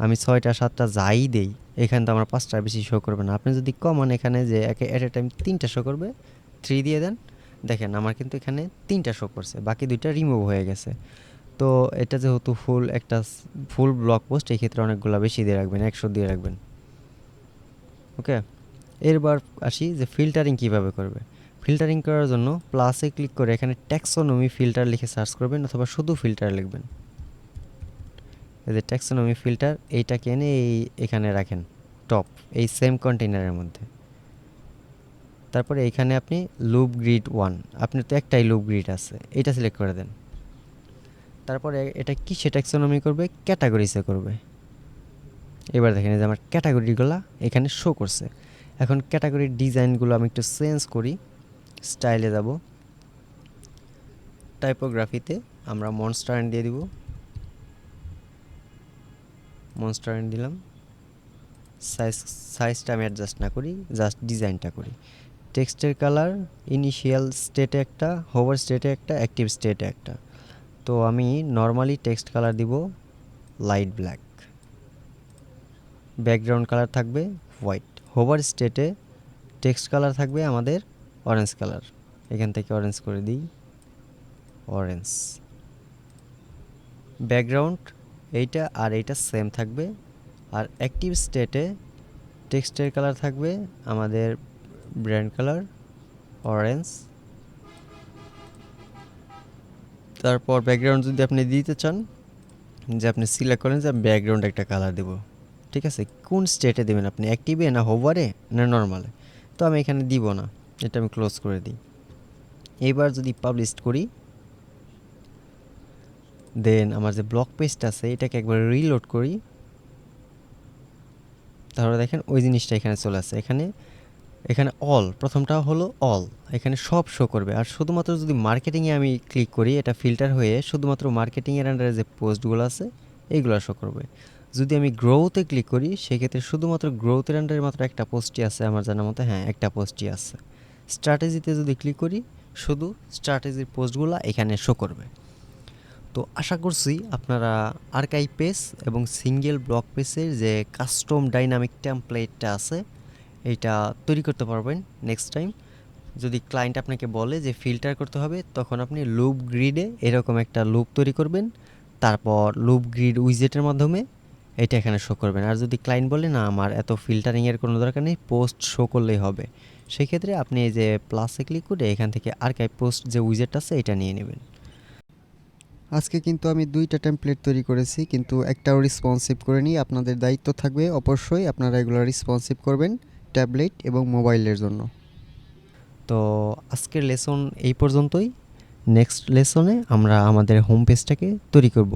আমি 6টা 7টা যাই দেই, এখানে তো আমার 5টার বেশি শো করবে না। আপনি যদি কমান এখানে যে একে এট এ টাইম 3টা শো করবে, 3 দিয়ে দেন, দেখেন আমার কিন্তু এখানে 3টা শো করছে, বাকি 2টা রিমুভ হয়ে গেছে। তো এটা যেহেতু ফুল ব্লগ পোস্ট, এই ক্ষেত্রে অনেকগুলো বেশি দিয়ে রাখবেন, 100 দিয়ে রাখবেন। ওকে, এরবার আসি যে ফিল্টারিং কিভাবে করবে। ফিল্টারিং করার জন্য প্লাসে ক্লিক করে এখানে ট্যাক্সোনমি ফিল্টার লিখে সার্চ করবেন, অথবা শুধু ফিল্টার লিখবেন। এই যে ট্যাক্সোনমি ফিল্টার, এইটাকে এনে এখানে রাখেন টপ, এই সেম কন্টেইনারের মধ্যে। তারপরে এইখানে আপনি লুপ গ্রিড 1, আপনার তো একটাই লুপ গ্রিড আছে, এটা সিলেক্ট করে দেন। তারপরে এটা কিসে ট্যাক্সোনমি করবে? ক্যাটাগরিসে করবে। এবার দেখেন যে আমার ক্যাটাগরিগুলো এখানে শো করছে। এখন ক্যাটাগরির ডিজাইনগুলো আমি একটু চেঞ্জ করি, স্টাইলে যাব, টাইপোগ্রাফিতে আমরা মনস্টার এন্ড দিয়ে দিব, মনস্টার এন্ড দিলাম। সাইজটা আমি অ্যাডজাস্ট না করি, জাস্ট ডিজাইনটা করি। টেক্সটের কালার ইনিশিয়াল স্টেটে একটা, হোভার স্টেটে একটা, অ্যাক্টিভ স্টেটে একটা। তো আমি নর্মালি টেক্সট কালার দিব লাইট ব্ল্যাক, ব্যাকগ্রাউন্ড কালার থাকবে হোয়াইট। হোভার স্টেটে টেক্সট কালার থাকবে আমাদের অরেঞ্জ কালার, এখান থেকে অরেঞ্জ করে দিই, অরেঞ্জ। ব্যাকগ্রাউন্ড এইটা আর এইটা সেম থাকবে। আর অ্যাক্টিভ স্টেটে টেক্সটের কালার থাকবে আমাদের ব্র্যান্ড কালার অরেঞ্জ। তারপর ব্যাকগ্রাউন্ড যদি আপনি দিতে চান, যে আপনি সিলেক্ট করেন যে ব্যাকগ্রাউন্ড একটা কালার দেব, ঠিক আছে, কোন স্টেটে দেবেন আপনি, অ্যাক্টিভে না হোভারে না নর্মালে? তো আমি এখানে দিব না, এটা আমি ক্লোজ করে দিই। এইবার যদি পাবলিশ করি, দেন আমার যে ব্লক পেজটা আছে এটাকে একবার রিলোড করি, তাহলে দেখেন ওই জিনিসটা এখানে চলে আসছে। এখানে অল, প্রথমটা হলো অল, এখানে সব শো করবে। আর শুধুমাত্র যদি মার্কেটিংয়ে আমি ক্লিক করি, এটা ফিল্টার হয়ে শুধুমাত্র মার্কেটিংয়ের আন্ডারে যে পোস্টগুলো আছে এইগুলো শো করবে। যদি আমি গ্রোথে ক্লিক করি, সেক্ষেত্রে শুধুমাত্র গ্রোথের আন্ডারে মাত্র একটা পোস্টই আছে আমার জানার মতো, হ্যাঁ একটা পোস্টই আছে। স্ট্র্যাটেজিতে যদি ক্লিক করি, শুধু স্ট্র্যাটেজির পোস্টগুলো এখানে শো করবে। তো আশা করছি আপনারা আর্কাইভ পেজ এবং সিঙ্গেল ব্লক পেজের যে কাস্টম ডাইনামিক টেমপ্লেটটা আছে এইটা তৈরি করতে পারবেন নেক্সট টাইম। যদি ক্লায়েন্ট আপনাকে বলে যে ফিল্টার করতে হবে, তখন আপনি লুপ গ্রিডে এরকম একটা লুপ তৈরি করবেন, তারপর লুপ গ্রিড উইজেটের মাধ্যমে এটা এখানে শো করবেন। আর যদি ক্লায়েন্ট বলে না আমার এত ফিল্টারিংয়ের কোনো দরকার নেই, পোস্ট শো করলেই হবে, সেক্ষেত্রে আপনি এই যে প্লাসে ক্লিক করে এখান থেকে আর্কাইভ পোস্ট যে উইজেট আছে এটা নিয়ে নেবেন। আজকে কিন্তু আমি 2টা টেমপ্লেট তৈরি করেছি, কিন্তু একটাও রেসপন্সিভ করিনি। আপনাদের দায়িত্ব থাকবে অবশ্যই, আপনারা এগুলো রেসপন্সিভ করবেন ট্যাবলেট এবং মোবাইলের জন্য। তো আজকের লেসন এই পর্যন্তই। নেক্সট লেসনে আমরা আমাদের হোম পেজটাকে তৈরি করব।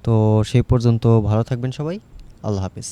তো সেই পর্যন্ত ভালো থাকবেন সবাই, আল্লাহ হাফেজ।